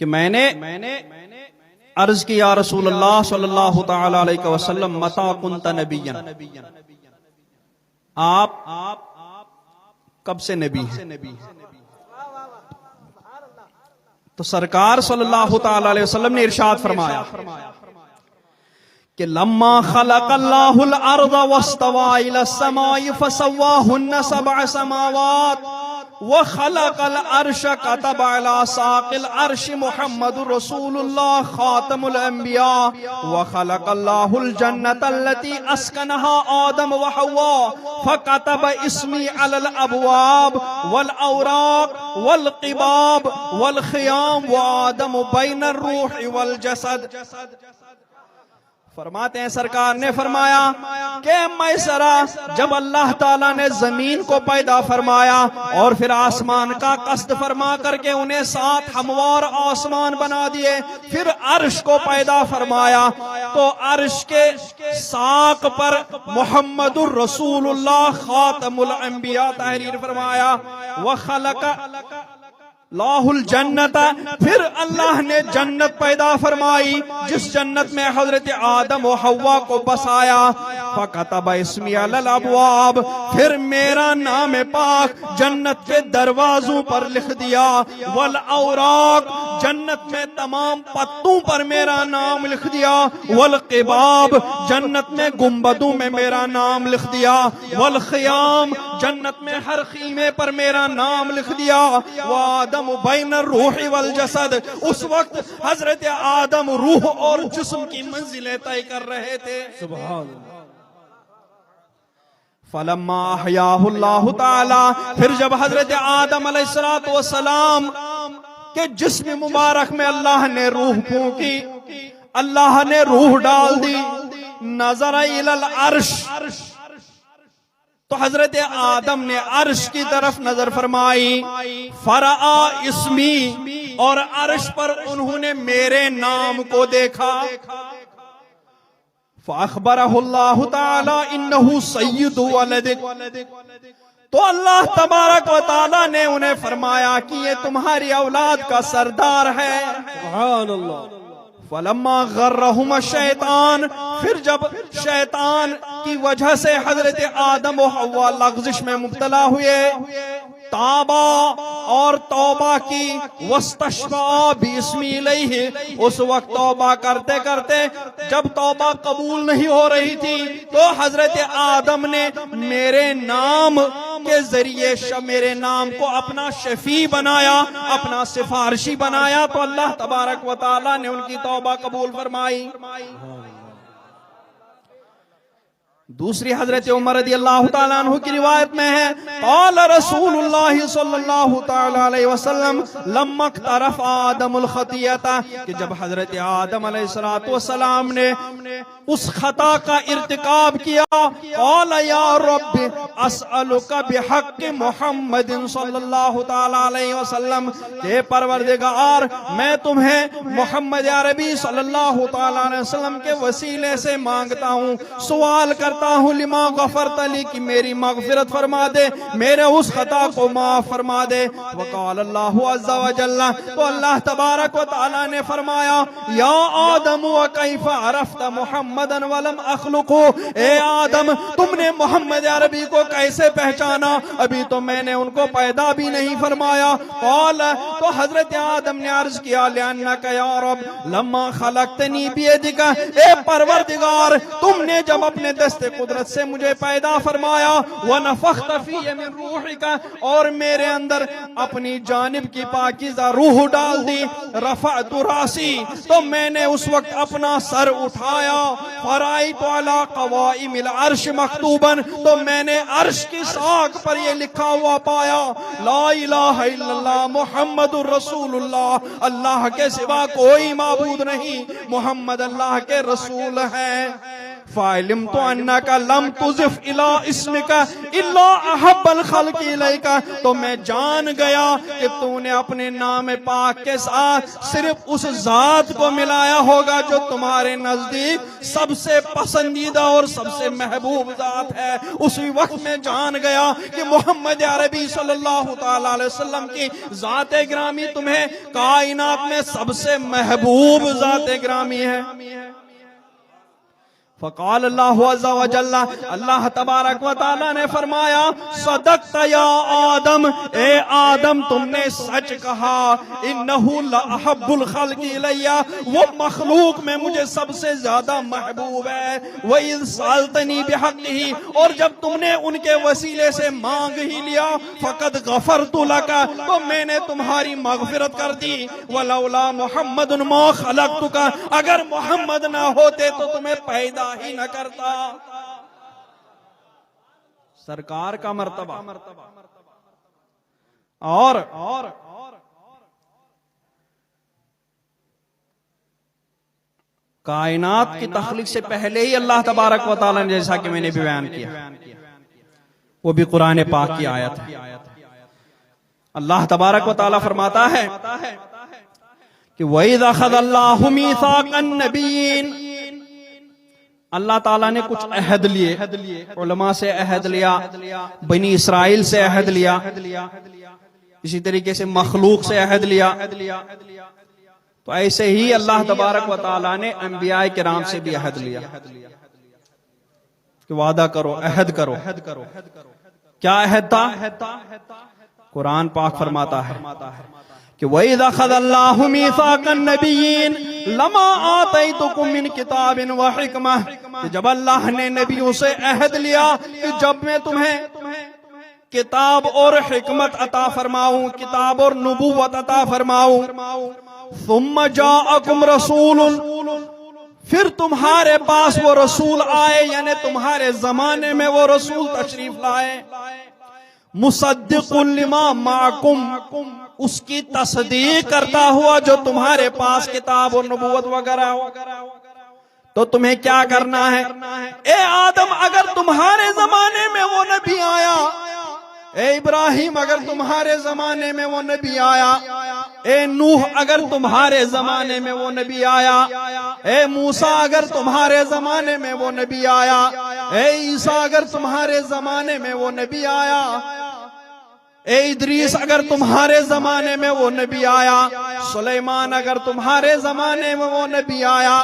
कि मैंने अर्ज की, या रसूलल्लाह सल्लल्लाहु ताला अलैहि वसल्लम मता कुंत नबिय्यन, आप कब से नबी हैं? तो सरकार सल्लल्लाहु ताला अलैहि वसल्लम ने इरशाद फरमाया कि लम्मा खलक़ल्लाहुल अर्ज़ वस्तवा इलस समाई फसव्वाहुन्ना सबअ समावात व खलक़ल अर्श कतब अला साक़िल अर्श मुहम्मदुर रसूलुल्लाह खातमुल अंबिया व खलक़ल्लाहुल जन्नत अल्लती अस्कनहा आदम व हव्वा फकतब इस्मी अलल अबवाब वल औराक वल क़िबाब वल ख़ियाम व आदम बैनर रूह वल जसद। फरमाते हैं सरकार ने फरमाया कि मैसरा, जब अल्लाह ताला ने जमीन को पैदा फरमाया और फिर आसमान का कस्द फरमा करके उन्हें 7 हमवार आसमान बना दिए, फिर अर्श को पैदा फरमाया, तो अर्श के साक पर मुहम्मदुर रसूलुल्लाह खातमुल अंबिया तहरीर फरमाया। व खलका लाहुल जन्नत, फिर अल्लाह ने जन्नत पैदा फरमाई, जिस जन्नत में हजरत आदम और हव्वा को बसाया। फकतब इस्मी अलल अबवाब, फिर मेरा नाम पाक जन्नत के दरवाजों पर लिख दिया। वल औराक, जन्नत में तमाम पत्तों पर मेरा नाम लिख दिया। वल क़िबाब, जन्नत में गुंबदों में मेरा नाम लिख दिया। वल ख़ियाम, जन्नत में हर खीमे पर मेरा नाम लिख दिया। वादम बैनर रूह वल जसद, उस वक्त हजरत आदम रूह और जिस्म की मंजिलें तय कर रहे थे। सुभान अल्लाह। फलम्मा अहयाहुल्लाहु ताला, फिर जब हजरत आदम अलैहिस्सलातु वस्सलाम के जिस्म मुबारक में अल्लाह ने रूह फूंकी, अल्लाह ने रूह डाल दी। नजर इलल अर्श, तो हजरत आदम ने अर्श की तरफ नजर फरमाई। फरआ इस्मी, और अर्श पर उन्होंने मेरे नाम को देखा। फअख़बरहुल्लाहु ताला इन्नहु सय्यिदु वलदिक, तो अल्लाह तबारक व ताला ने उन्हें फरमाया कि ये तुम्हारी औलाद का सरदार है। सुभान अल्लाह। फलम्मा गर्रहुम शैतान, फिर जब शैतान की वजह से हजरत आदम और हव्वा लग़्ज़िश में मुब्तला हुए, ताबा और तौबा की, वस्तशफा बिस्मी इलैहि, उस वक्त तौबा करते करते जब तौबा कबूल नहीं हो रही थी, तो हजरत आदम ने मेरे नाम के जरिए मेरे नाम को अपना शफी बनाया, अपना सिफारशी बनाया, तो अल्लाह तबारक व तआला ने उनकी तौबा कबूल फरमाई। दूसरी हजरत उमर रदियल्लाहु ताला अन्हु की रिवायत में है, क़ाल रसूलुल्लाह सल्लल्लाहु ताला अलैहि वसल्लम लम्मा इक़्तरफ़ आदमुल ख़तियता, कि जब हजरत आदम अलैहिस्सलातु वस्सलाम ने उस खता का इर्तिकाब किया, क़ाल या रब्बि अस्अलुका बिहक़्क़ि मुहम्मदिन सल्लल्लाहु ताला अलैहि वसल्लम, के परवरदिगार मैं तुम्हें मोहम्मद अरबी सल्लल्लाहु ताला अलैहि वसल्लम के वसीले से मांगता हूँ, सवाल करता हूँ, लिमा गफरत ली, कि मेरी मगफिरत फरमा दे, मेरे उस खता को माफ फरमा दे। वक़ाल अल्लाहु अज़्ज़ा व जल्ला, तो अल्लाह तबारक व तआला ने फरमाया, या आदम व कैफ़ अरफ़्त मुहम्मदन व लम अख़्लुक़हु, ए आदम तुमने मोहम्मद अरबी को कैसे पहचाना, अभी तो मैंने उनको पैदा भी नहीं फरमाया। क़ाल, तो हजरत आदम ने अर्ज किया, लिअन्नका या रब लम्मा खलक़तनी बियदिका, ए परवरदिगार तुमने जब अपने दस्ते कुदरत से मुझे पैदा फरमाया, व नफ़ख़्त फ़ी मिन रूहिका, और मेरे अंदर अपनी जानिब की पाकीज़ा रूह डाल दी, रफ़अतु रासी, तो मैंने उस वक्त अपना सर उठाया, फ़राइतु अला क़वाइमिल अर्श मकतूबन, तो मैंने अर्श की साख पर यह लिखा हुआ पाया, ला इलाहा इल्लल्लाह मुहम्मदुर रसूलुल्लाह, अल्लाह के सिवा कोई माबूद नहीं, मोहम्मद अल्लाह के रसूल हैं। फ़ाइलिम तो अन्ना का लम तुज़िफ़ इला इस्मिका इल्ला अहब्बल खल्क़ि इलैका, तो मैं जान गया कि तूने अपने नाम पाक के साथ सिर्फ उस जात को मिलाया होगा जो तुम्हारे नजदीक सबसे पसंदीदा और सबसे महबूब जात है। उसी वक्त में जान गया कि मोहम्मद अरबी सल्लल्लाहु ताला अलैहि वसल्लम की जाते ग्रामी तुम्हें कायनात में सबसे महबूब जाते ग्रामी है। फ़क़ाल अल्लाहु अज़्ज़ा व जल्ला, अल्लाह तबारक व तआला ने फरमाया, सदक़त या आदम, ए आदम तुमने सच कहा, इन्नहु लअहब्बुल ख़ल्क़ि इलैया, वो मखलूक में मुझे सबसे ज्यादा महबूब है। व इज़ सअल्तनी बिहक़्क़िही, और जब तुमने उनके वसीले से मांग ही लिया, फ़क़द गफ़रतु लका, तो मैंने तुम्हारी मग़फ़िरत कर दी। वलौला मुहम्मदुन मा ख़लक़तुका, अगर मोहम्मद ना होते तो तुम्हें पैदा ही न करता। सरकार का मर्तबा और कायनात की तख्लीक से पहले ही अल्लाह तबारक व तआला ने, जैसा कि मैंने भी बयान किया, वो भी कुरान पाक की आयत है। अल्लाह तबारक व तआला फरमाता है कि वइज़ अख़ज़ल्लाहु मीसाक़न नबिय्यीन, अल्लाह ताला ने कुछ अहद लिए, उलमा से अहद लिया, बनी इसराइल से अहद लिया, इसी तरीके से मखलूक से अहद लिया, तो ऐसे ही अल्लाह तबारक व तआला ने अंबिया किराम से भी अहद लिया कि वादा करो, अहद करो। क्या अहद था? कुरान पाक फरमाता है कि वइज़ अख़ज़ल्लाहु मीसाक़न नबिय्यीन लमा आतैतुकुम मिन किताबिन व हिकमह, कि जब अल्लाह ने नबियों से अहद लिया कि जब मैं तुम्हें किताब और हिकमत अता फरमाऊं, किताब और नबूवत अता फरमाऊं, सुम्मा जाअकुम रसूलुन, फिर तुम्हारे पास वो रसूल आए, यानी तुम्हारे जमाने में वो रसूल तशरीफ लाए, मुसद्दिक़ुन लिमा माअकुम, उसकी तस्दीक करता हुआ जो तुम्हारे पास किताब और नबूवत वगैरह हो, तो तुम्हें क्या करना है? ए आदम, अगर तुम्हारे जमाने में वो नबी आया, ए इब्राहिम अगर तुम्हारे जमाने में वो नबी आया, ए नूह अगर तुम्हारे जमाने में वो नबी आया, ए मूसा अगर तुम्हारे जमाने में वो नबी आया, ए ईसा अगर तुम्हारे जमाने में वो नबी आया, ए इदरीस अगर तुम्हारे जमाने में वो नबी आया, सुलेमान अगर तुम्हारे जमाने में वो नबी आया,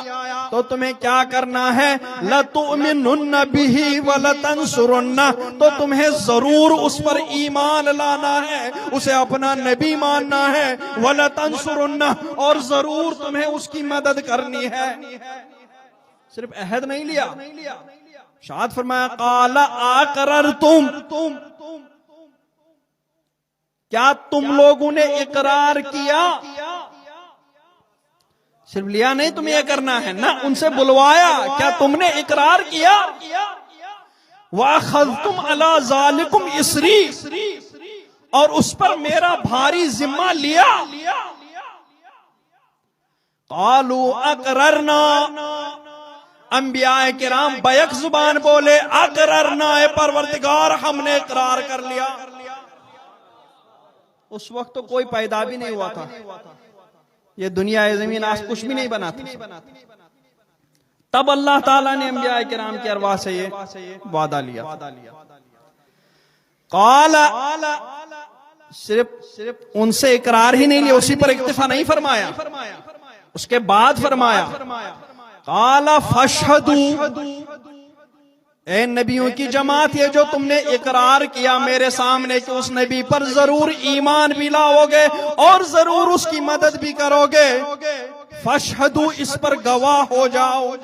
तो तुम्हें क्या करना है? लतुमिनुन्न बिही व लतंसुरुन्ना, तो तुम्हें जरूर उस पर ईमान लाना है, उसे अपना नबी मानना है, व लतंसुरुन्ना, और जरूर तुम्हें उसकी मदद करनी है। सिर्फ अहद नहीं लिया, शाद फरमाया, क़ाल अक़ररतुम, क्या तुम लोगों ने इकरार किया? सिर्फ लिया नहीं, तुम्हें यह करना है ना, उनसे बुलवाया, क्या तुमने इकरार किया? वाखज़्तुम अला ज़ालिकुम इसरी, और उस पर मेरा भारी जिम्मा लिया। क़ालू अक़ररना, अंबियाए किराम बैक जुबान बोले, अक़ररना ए परवरदिगार, हमने इकरार कर लिया। उस वक्त तो कोई पैदा भी नहीं हुआ था, ये दुनिया ज़मीन आज कुछ भी नहीं बना था। तब अल्लाह ताला ने अंबिया किराम की अरवाह से ये वादा लिया। काला, सिर्फ उनसे इकरार ही नहीं लिया, उसी पर इक्तिफा नहीं फरमाया, उसके बाद फरमाया काला फशहदू, ए नबियों की जमात, ये जो तुमने इकरार किया मेरे सामने कि उस नबी पर जरूर ईमान भी लाओगे और जरूर उसकी मदद भी करोगे, फशहदू, इस पर गवाह हो जाओ,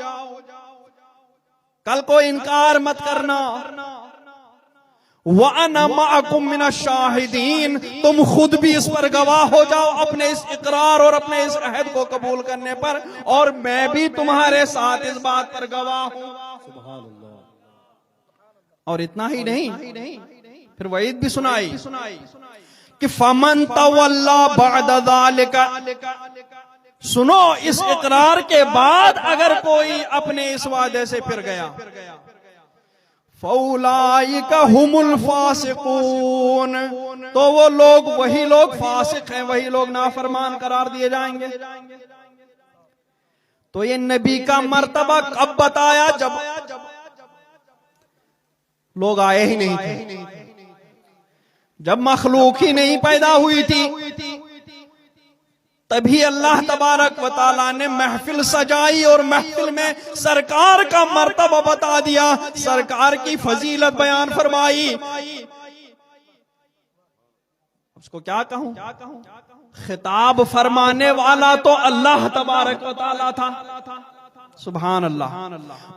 कल को इनकार मत करना। व अना मअकुम मिनश शाहिदीन, तुम खुद भी इस पर गवाह हो जाओ अपने इस इकरार और अपने इस अहद को कबूल करने पर, और मैं भी तुम्हारे साथ इस बात पर गवाह हूं। और इतना ही नहीं, फिर वईद भी सुनाई कि फमन तवल्ला बअद ज़ालिका, सुनो, इस इकरार के बाद अगर कोई अपने इस वादे से फिर गया, फौलाइका हुमुल फासिकून, तो वो लोग, वही लोग फासिक हैं, वही लोग नाफरमान करार दिए जाएंगे। तो ये नबी का मर्तबा कब बताया? जब लोग आए ही नहीं थे, जब मखलूक ही नहीं पैदा हुई थी, तभी अल्लाह तबारक व तआला ने महफिल सजाई और महफिल में सरकार का मर्तबा बता दिया, सरकार की फजीलत बयान फरमाई। उसको क्या कहूं, खिताब फरमाने वाला तो अल्लाह तबारक व तआला था, सुभान अल्लाह।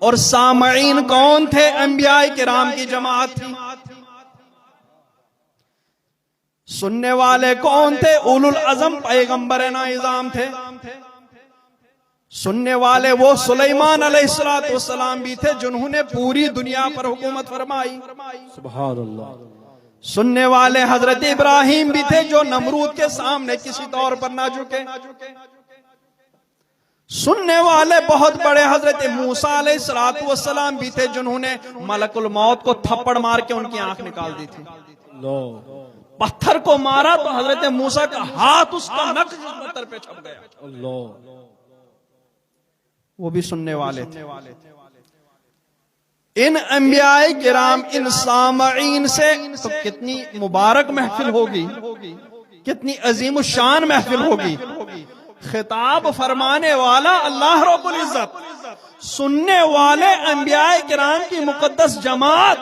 और सामईन कौन थे? अंबियाए किराम की जमात थी। सुनने वाले कौन थे? उलुल अज़म पैगंबर नाइज़ाम थे। सुनने वाले वो सुलेमान अलैहिस्सलातु वस्सलाम भी थे, जिन्होंने पूरी दुनिया पर हुकूमत फरमाई, सुभान अल्लाह। सुनने वाले हजरत इब्राहिम भी थे, जो नमरूद के सामने किसी तौर पर ना झुके। सुनने वाले बहुत बड़े हजरत मूसा अलैहिस्सलातु वस्सलाम भी थे, जिन्होंने मलकुल मौत को थप्पड़ मार के उनकी आंख निकाल दी थी। पत्थर को मारा तो हजरत मूसा का हाथ उसका नक्श पत्थर पे छप गया। वो भी सुनने वाले थे। इन अंबियाए किराम, इन सामईन से तो कितनी मुबारक महफिल होगी, कितनी अजीम शान महफिल होगी। खिताब फरमाने वाला अल्लाह रब्बुल इज्जत, सुनने वाले अंबियाए किराम की मुकद्दस जमात,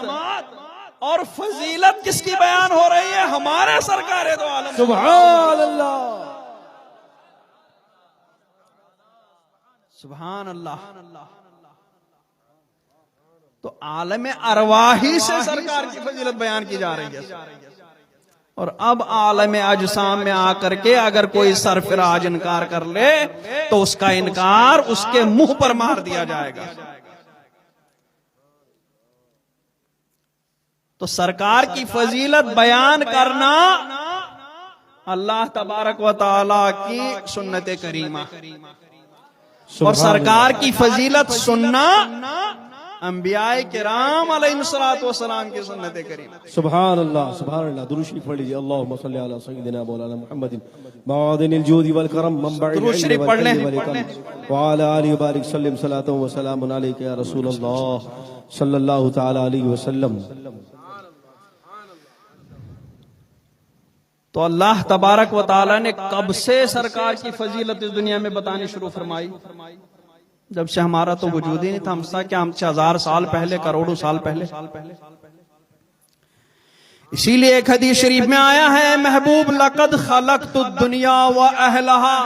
और फजीलत किसकी बयान हो रही है? हमारे सरकारे दो आलम, सुभान अल्लाह, सुभान अल्लाह। तो आलम अरवाही से सरकार की फजीलत बयान की जा रही है, और अब आलम अजसाम में आकर के अगर कोई सरफराज इनकार कर ले तो उसका इनकार उसके मुंह पर मार दिया जाएगा। तो सरकार की फजीलत बयान करना अल्लाह तबारक व तआला की सुन्नत करीमा, और सरकार की फजीलत सुनना अंबियाए किराम अलैहिस्सलातु वस्सलाम की सुन्नत करीमा। सुभान अल्लाह, सुभान अल्लाह। दुरूद शरीफ पढ़ लीजिए। अल्लाहुम्मा सल्ली अला सय्यिदिना मौलाना मुहम्मदिन मादिनिल जूदी वल करम मंबइल इल्म वल हिकम व अला आलिहि बारिक सल्लम सलातु व सलामुन अलैका या रसूल अल्लाह सल्लल्लाहु तआला अलैहि वसल्लम। तो अल्लाह तबारक व तआला ने कब से सरकार की फजीलत इस दुनिया में बतानी शुरू फरमाई? जब से हमारा तो वजूद ही नहीं था। हमसा क्या, हमसे 1000 साल पहले, करोड़ों साल पहले। इसीलिए एक हदीस शरीफ में आया है, महबूब लक़द खलक़तु दुनिया व अहलहा,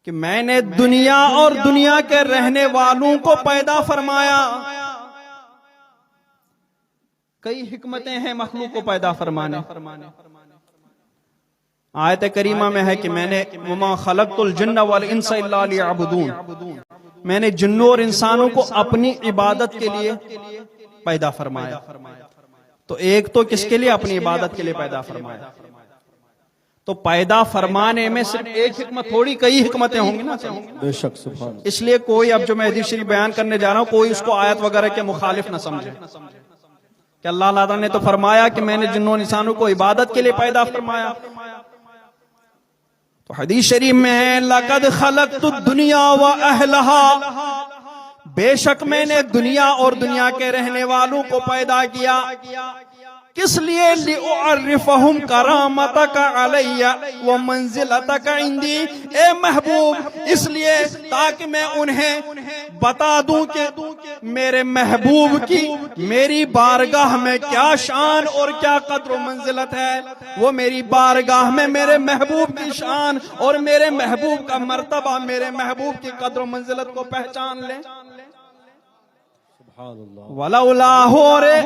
कि मैंने दुनिया और दुनिया के रहने वालों को पैदा फरमाया। कई हिकमतें हैं मखलूक को पैदा फरमाने। आयत करीमा में है कि मैंने वमा खलक़तुल जिन्ना वल इंसा इल्ला लियअबुदून, मैंने जिन्नों और इंसानों को अपनी इबादत के लिए पैदा फरमाया। तो एक तो किसके लिए? अपनी इबादत के लिए पैदा फरमाया। तो पैदा फरमाने में सिर्फ एक हिकमत थोड़ी, कई हिकमतें होंगी ना। बेशक सुभान। इसलिए कोई, अब जो मैं हदीस शरीफ बयान करने जा रहा हूं, कोई उसको आयत वगैरह के मुखालिफ ना समझे कि अल्लाह ताला ने तो फरमाया कि मैंने जिन्नों इंसानों को इबादत के लिए पैदा फरमाया। तो हदीस शरीफ में है लक़द खलक़तुद दुनिया व अहलहा, बेशक मैंने दुनिया और दुनिया के रहने वालों को पैदा किया। किस लिए? लिउअर्रिफहुम करामतका अलैया व मंजिलतका इंदी, ए महबूब, इसलिए ताकि मैं उन्हें बता दूं कि मेरे महबूब की मेरी बारगाह में क्या शान और क्या कद्र मंजिलत है। वो मेरी बारगाह में मेरे महबूब की शान और मेरे महबूब का मर्तबा, मेरे महबूब की कद्र मंजिलत को पहचान ले। वलौला हो रे,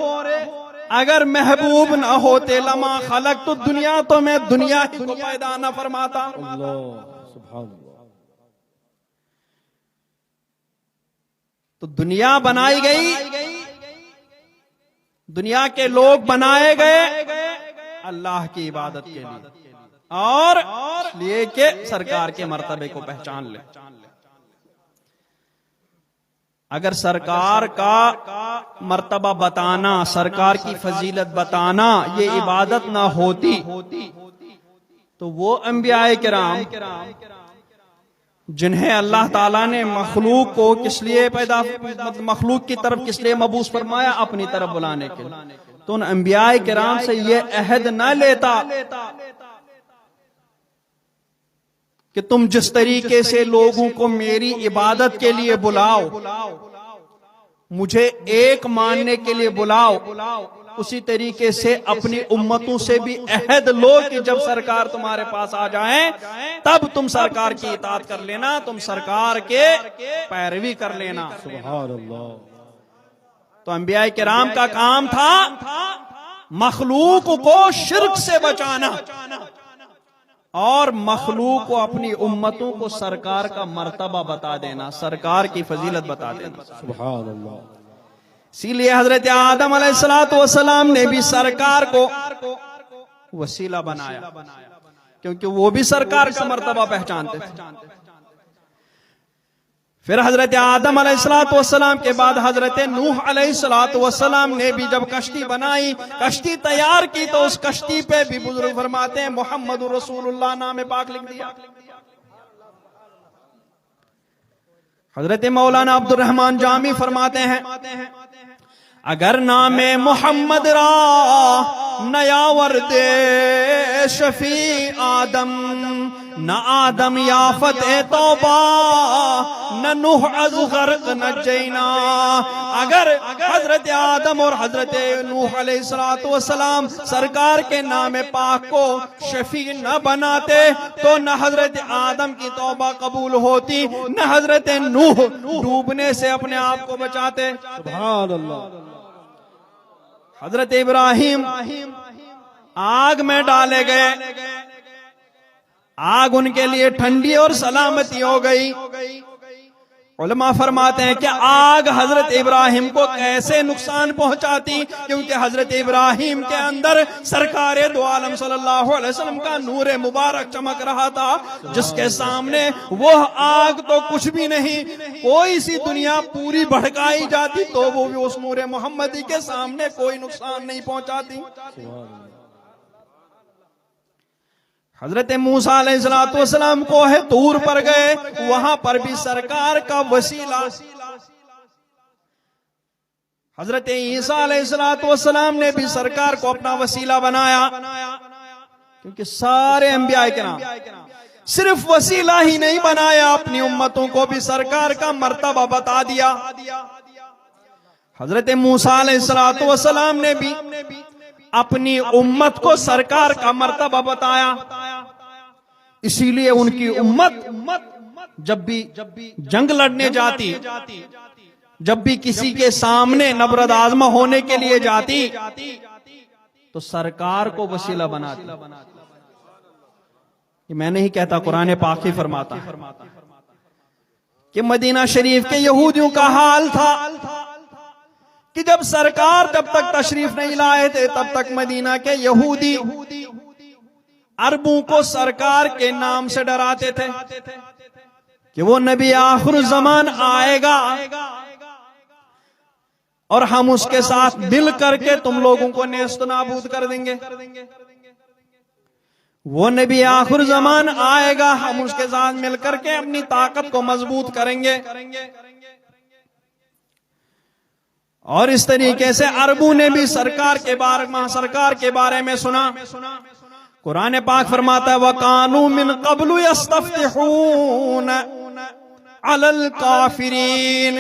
अगर महबूब ना होते, लमा खलक़तु दुनिया, तो मैं दुनिया ही को पैदा न फरमाता। तो दुनिया बनाई गई, दुनिया के लोग बनाए गए अल्लाह की इबादत के लिए और इसलिए के सरकार के मर्तबे को पहचान ले। अगर सरकार का मर्तबा बताना, सरकार की फजीलत बताना ये इबादत ना होती, तो वो अंबियाए किराम जिन्हें अल्लाह ताला ने मखलूक को किस लिए पैदा, मखलूक की तरफ किस लिए मबूस फरमाया? अपनी तरफ बुलाने के लिए। तो उन अंबियाए किराम से ये अहद न लेता कि तुम जिस तरीके से लोगों को मेरी इबादत के लिए बुलाओ, मुझे एक मानने के लिए बुलाओ, उसी तरीके से अपनी उम्मतों से भी अहद लो कि जब सरकार तुम्हारे पास आ जाए तब तुम सरकार की इताअत कर लेना, तुम सरकार के पैरवी कर लेना। सुभान अल्लाह। तो अंबिया किराम का काम था मखलूक को शिर्क से बचाना और मखलूक को, अपनी उम्मतों को सरकार का मर्तबा बता देना, सरकार की फजीलत बता देना। सुभान अल्लाह। इसीलिए हजरत आदम अलैहिस्सलातु वस्सलाम ने भी सरकार को वसीला बनाया, क्योंकि वो भी सरकार का मर्तबा पहचानते थे। फिर हजरत आदम अलैहिस्सलातु वस्सलाम के बाद हजरत नूह अलैहिस्सलातु वस्सलाम ने भी जब कश्ती बनाई, कश्ती तैयार की, तो उस कश्ती पे भी बुजुर्ग फरमाते हैं मोहम्मद रसूलुल्लाह नाम पाक लिख दिया। हजरत मौलाना अब्दुल रहमान जामी फरमाते हैं अगर नामे मोहम्मद रा नयावर दे शफी आदम, न आदम याफत ए तौबा, न नूह अज़ गर्क न जैना। अगर हजरत आदम और हजरत नूह अलैहिस्सलातु वस्सलाम सरकार के नाम पाक को शफी न बनाते तो न हजरत आदम की तौबा कबूल होती, न हजरत नूह डूबने से अपने आप को बचाते। सुभान अल्लाह। हजरत इब्राहिम आग में डाले गए, आग उनके लिए ठंडी और सलामती हो गई। उलमा फरमाते हैं कि आग हजरत इब्राहिम को कैसे नुकसान पहुंचाती, क्योंकि हजरत इब्राहिम के अंदर सरकारे दो आलम सल्लल्लाहु अलैहि वसल्लम का नूरे मुबारक चमक रहा था, जिसके सामने वो आग तो कुछ भी नहीं, कोई सी दुनिया पूरी भड़काई जाती तो वो भी उस नूरे मोहम्मदी के सामने कोई नुकसान नहीं पहुंचाती। हजरत मूसा अलैहिस्सलातु वस्सलाम को है तूर पर गए, वहां पर भी सरकार का वसीला हजरत ईसा अलैहिस्सलातु वस्सलाम ने भी सरकार को अपना वसीला बनाया, क्योंकि सारे अंबिया किराम सिर्फ वसीला ही नहीं बनाया, अपनी उम्मतों को भी सरकार का मर्तबा बता दिया। हजरत मूसा अलैहिस्सलातु वस्सलाम ने भी अपनी उम्मत को सरकार का मर्तबा बताया। इसीलिए उनकी उम्मत जब भी जंग लड़ने जाती जब भी किसी के सामने नबरद आजमा होने के लिए जाती तो सरकार को वसीला बनाती। ये मैं नहीं कहता, कुरान पाक ही फरमाता कि मदीना शरीफ के यहूदियों का हाल था कि जब सरकार जब तक तशरीफ नहीं लाए थे तब तक मदीना के यहूदी अरबों को सरकार के नाम से डराते थे कि वो नबी आखिर ज़मान आएगा और हम उसके साथ मिल करके तुम लोगों को नेस्त नाबूद कर देंगे। वो नबी आखिर ज़मान आएगा, हम उसके साथ मिल करके अपनी ताकत को मजबूत करेंगे। और इस तरीके से अरबों ने भी सरकार के बारे में सुना। कुरान पाक फरमाता है वकानू मिन क़ब्लु यस्तफ्तिहून अलल काफिरीन,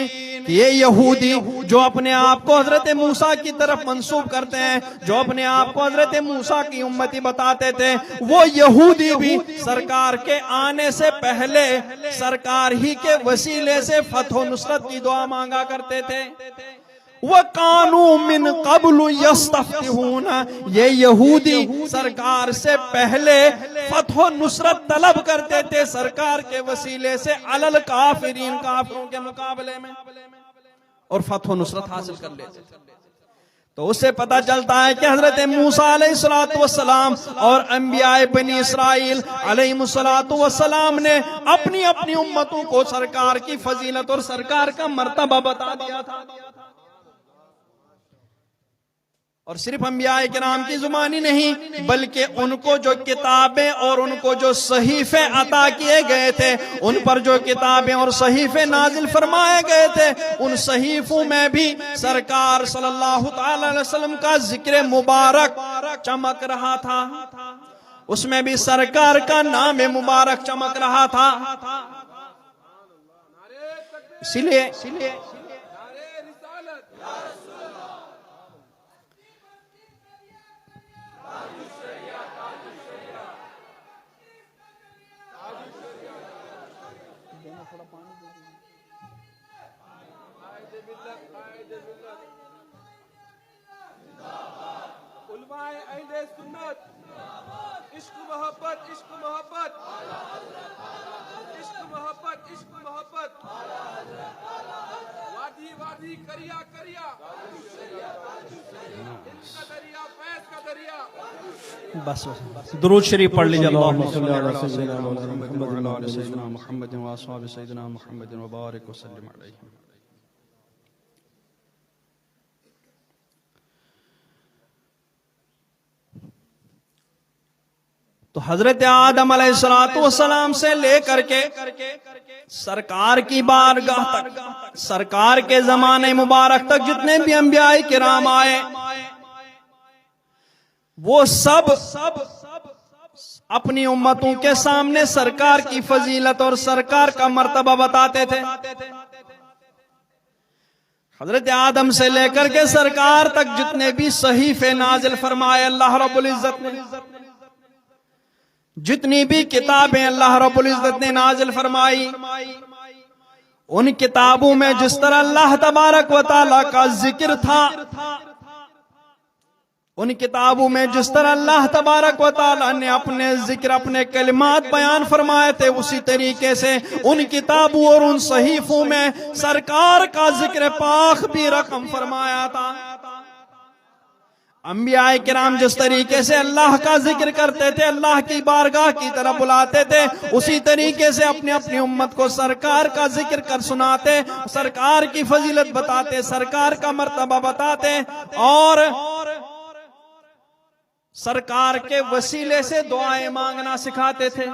ये यहूदी जो अपने आप को हजरत मूसा की तरफ मंसूब करते हैं, जो अपने आप को हजरत मूसा की उम्मती बताते थे, वो यहूदी भी सरकार के आने से पहले सरकार ही के वसीले से फतह नुसरत की दुआ मांगा करते थे। वकानू मिन क़ब्लु यस्तफ्तिहून, ये यहूदी सरकार से पहले फतह नुसरत तलब करते थे सरकार के वसीले से अलल काफिरीन, काफिरों के मुकाबले में, और फतह नुसरत हासिल कर लेते थे। तो उससे पता चलता है कि हजरत मूसा अलैहिस्सलातु वस्सलाम और अंबियाए बनी इसराइल अलैहिमुस्सलातु वस्सलाम ने अपनी अपनी उम्मतों को सरकार की फजीलत और सरकार का मर्तबा बता दिया था। और सिर्फ अंबियाए किराम की जुबानी नहीं, बल्कि उनको जो किताबें और उनको जो सहीफे अता किए गए थे, उन पर जो किताबें और सहीफे नाजिल फरमाए गए थे, उन सहीफों में भी सरकार सल्लल्लाहु अलैहि वसल्लम का जिक्र मुबारक चमक रहा था। उसमें भी सरकार का नाम मुबारक चमक रहा था। इसलिए इश्क मोहब्बत, इश्क मोहब्बत, इश्क मोहब्बत, इश्क मोहब्बत, वादी वादी करिया करिया, इनका दरिया फैज का दरिया। बस दुरूद शरीफ पढ़ लीजिए। अल्लाहुम्मा सल्ली अला सय्यिदिना मुहम्मद व अस्हाबि सय्यिदिना मुहम्मद व बारिक व सल्लिम अलैहि। तो हजरत आदम अलैहिस्सलातु वस्सलाम से लेकर के सरकार की बारगाह तक, सरकार के जमाने मुबारक तक जितने भी अंबियाए किराम आए, वो सब अपनी उम्मतों के सामने सरकार की फजीलत और सरकार का मर्तबा बताते थे। हजरत आदम से लेकर के सरकार तक जितने भी सहीफे नाजिल फरमाए अल्लाह रब्बुल इज्जत ने, जितनी भी किताबें अल्लाह रब्बुल इज्जत ने नाजिल फरमाई, उन किताबों में जिस तरह अल्लाह तबारक व तआला का जिक्र था, उन किताबों में जिस तरह अल्लाह तबारक व तआला ने अपने जिक्र, अपने कलिमात बयान फरमाए थे, उसी तरीके से उन किताबों और उन सहीफों में सरकार का जिक्र पाक भी रकम फरमाया था। अंबियाए किराम जिस तरीके से अल्लाह का जिक्र करते थे, अल्लाह की बारगाह की तरफ बुलाते थे, उसी तरीके से अपनी अपनी उम्मत को सरकार का जिक्र कर सुनाते, सरकार की फजीलत बताते, सरकार का मर्तबा बताते और सरकार के वसीले से दुआएं मांगना सिखाते थे।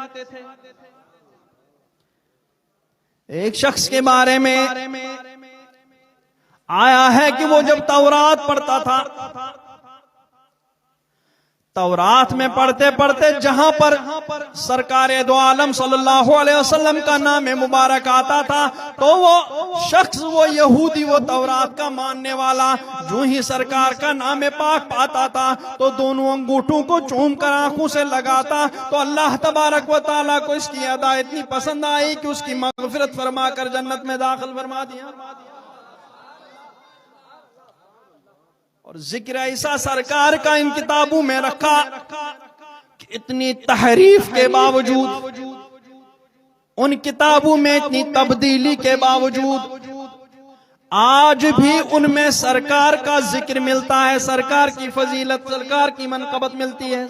एक शख्स के बारे में आया है कि वो जब तौरात पढ़ता था, तौरात में पढ़ते पढ़ते जहां पर सरकार दो आलम सल्लल्लाहु अलैहि वसल्लम का नाम मुबारक आता था, तो वो शख्स, वो यहूदी, वो तौरात का मानने वाला, जो ही सरकार का नाम पाक पाता था तो दोनों अंगूठों को चूम कर आंखों से लगाता। तो अल्लाह तबारक व तआला को इसकी अदा इतनी पसंद आई कि उसकी मगफिरत फरमा कर जन्नत में दाखिल फरमा दिया। और जिक्र ऐसा सरकार का इन किताबों में रखा कि इतनी तहरीफ के बावजूद, उन किताबों में इतनी तब्दीली के बावजूद आज भी उनमें सरकार का जिक्र मिलता है, सरकार की फजीलत, सरकार की मनकबत मिलती है।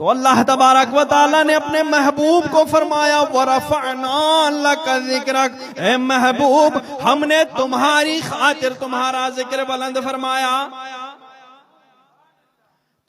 तो अल्लाह तबारक व तआला ने अपने महबूब को फरमाया वरफ़अना लका ज़िक्रक, ए महबूब हमने तुम्हारी खातिर तुम्हारा जिक्र बुलंद फरमाया।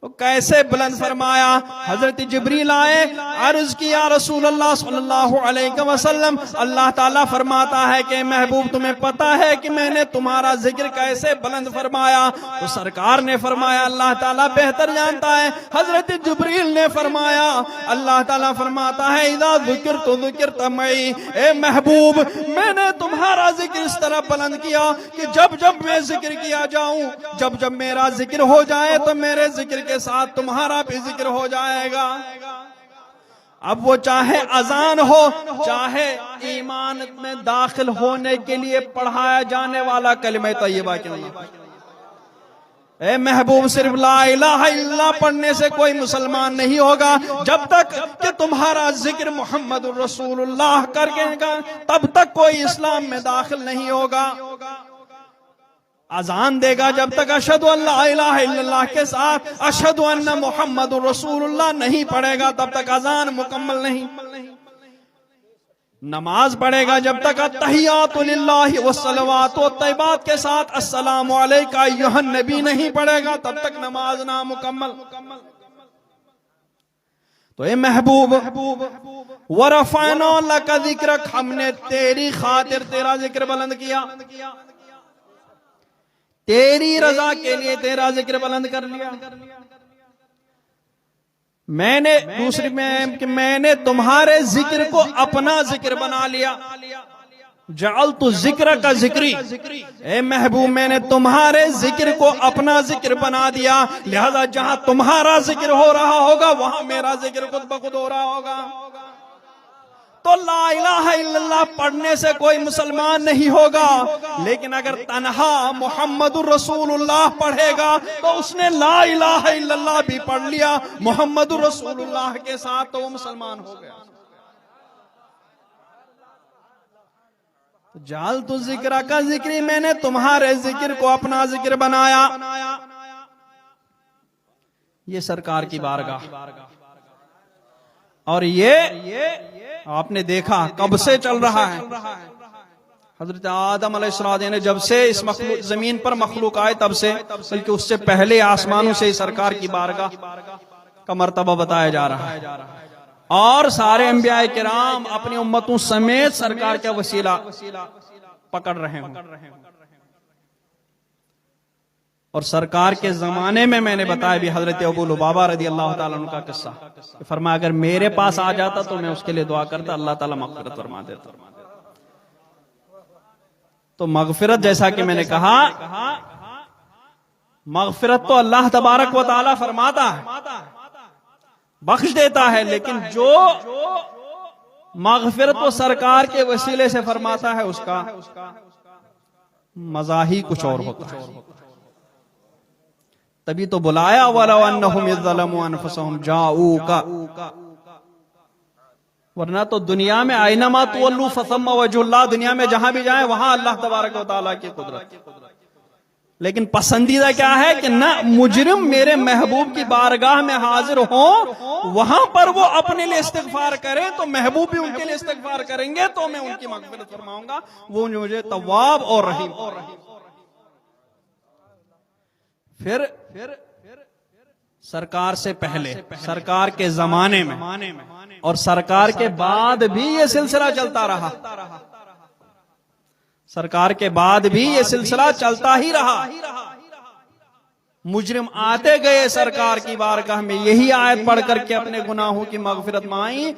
तो कैसे बुलंद फरमाया? हजरत जिब्रील आए, अर्ज किया रसूल अल्लाह सल्लल्लाहु अलैहि वसल्लम, अल्लाह ताला फरमाता है कि महबूब तुम्हें पता है कि मैंने तुम्हारा जिक्र कैसे बुलंद फरमाया? तो सरकार ने फरमाया अल्लाह ताला बेहतर जानता है। हजरत जिब्रील ने फरमाया, अल्लाह ताला फरमाता है इज़ा ज़ुकिरतु ज़ुकिरत मई, ए महबूब मैंने तुम्हारा जिक्र इस तरह बुलंद किया कि जब जब मैं जिक्र किया जाऊं, जब जब मेरा जिक्र हो जाए तो मेरे जिक्र के साथ तुम्हारा भी जिक्र हो जाएगा। अब वो चाहे अजान हो, चाहे ईमान में दाखिल होने के लिए पढ़ाया जाने वाला कलिमा तय्यबा क्यों ना। ए महबूब सिर्फ ला इलाहा इल्लल्लाह पढ़ने से कोई मुसलमान नहीं होगा। जब तक कि तुम्हारा जिक्र मोहम्मद रसूलुल्लाह करके तब तक कोई इस्लाम में दाखिल नहीं होगा। अजान देगा जब तक अशहदु अल्ला इलाहा इल्लल्लाह के साथ अशहदु अन्ना मुहम्मदुर रसूलुल्लाह नहीं पढ़ेगा तब तक अजान मुकम्मल नहीं। नमाज पढ़ेगा जब तक अत्तहियातु लिल्लाहि वस्सलवातु तय्यबात के साथ अस्सलामु अलैका अय्युहन नबी नहीं पढ़ेगा तब तक नमाज ना मुकम्मल। तो ए महबूब वरफ़अना लका ज़िक्रक, हमने तेरी खातिर तेरा जिक्र बुलंद किया, तेरी रजा के लिए तेरा जिक्र बुलंद कर लिया। मैंने दूसरी में कि मैंने तुम्हारे जिक्र को अपना जिक्र बना लिया। जअलतु ज़िक्र का जिक्री, ए महबूब मैंने तुम्हारे जिक्र को अपना जिक्र बना दिया, लिहाजा जहां तुम्हारा जिक्र हो रहा होगा वहां मेरा जिक्र खुद ब खुद हो रहा होगा। तो ला इलाहा इल्लल्लाह पढ़ने से कोई मुसलमान नहीं होगा, लेकिन अगर तन्हा मोहम्मदुर रसूलुल्लाह पढ़ेगा तो उसने ला इलाहा इल्लल्लाह भी पढ़ लिया मोहम्मदुर रसूलुल्लाह के साथ, तो वो मुसलमान हो गया। जाल तो जिक्र का जिक्री, मैंने तुम्हारे जिक्र को अपना जिक्र बनाया। ये सरकार की बारगाह, और ये आपने देखा कब से चल रहा है। हजरत आदम अलैहिस्सलाम ने जब से इस जमीन पर मखलूक आए तब से, बल्कि उससे पहले आसमानों से सरकार की बारगाह का मर्तबा बताया जा रहा है। और सारे अंबिया किराम अपनी उम्मतों समेत सरकार का वसीला पकड़ रहे हैं। और सरकार के जमाने में मैंने बताया भी हजरत अबू लुबाबा रदी अल्लाह ताला अन्हु का किस्सा, फरमाया अगर मेरे पास आ जाता तो मैं उसके लिए दुआ करता, अल्लाह ताला मगफिरत फरमा देता। तो मगफिरत जैसा कि मैंने कहा, मगफिरत तो अल्लाह तबारक व तआला फरमाता है, बख्श देता है, लेकिन जो मगफिरत तो सरकार के वसीले से फरमाता है उसका मजा ही कुछ और होता है। तभी तो बुलाया वलौ अन्नहुम यज़लमू अनफुसहुम जाऊका, वरना तो दुनिया में आइनमा तुवल्लू फसम्मा वजहुल्लाह, दुनिया में जहां भी जाए वहां अल्लाह तबारक व तआला की कुदरत। लेकिन पसंदीदा क्या है कि ना मुजरिम मेरे महबूब की बारगाह में हाजिर हो, वहां पर वो अपने लिए इस्तिग़फ़ार करें तो महबूब भी उनके लिए इस्तिग़फ़ार करेंगे, तो मैं उनकी मग़फ़िरत फरमाऊंगा, वो मुझे तव्वाब और रहीम। फिर सरकार से पहले, सरकार के जमाने में और सरकार के बाद भी ये सिलसिला चलता रहा। सरकार के बाद भी ये सिलसिला चलता ही रहा। मुजरिम आते गए सरकार की बारगाह में, यही आयत पढ़ करके अपने गुनाहों की मगफिरत मांगी,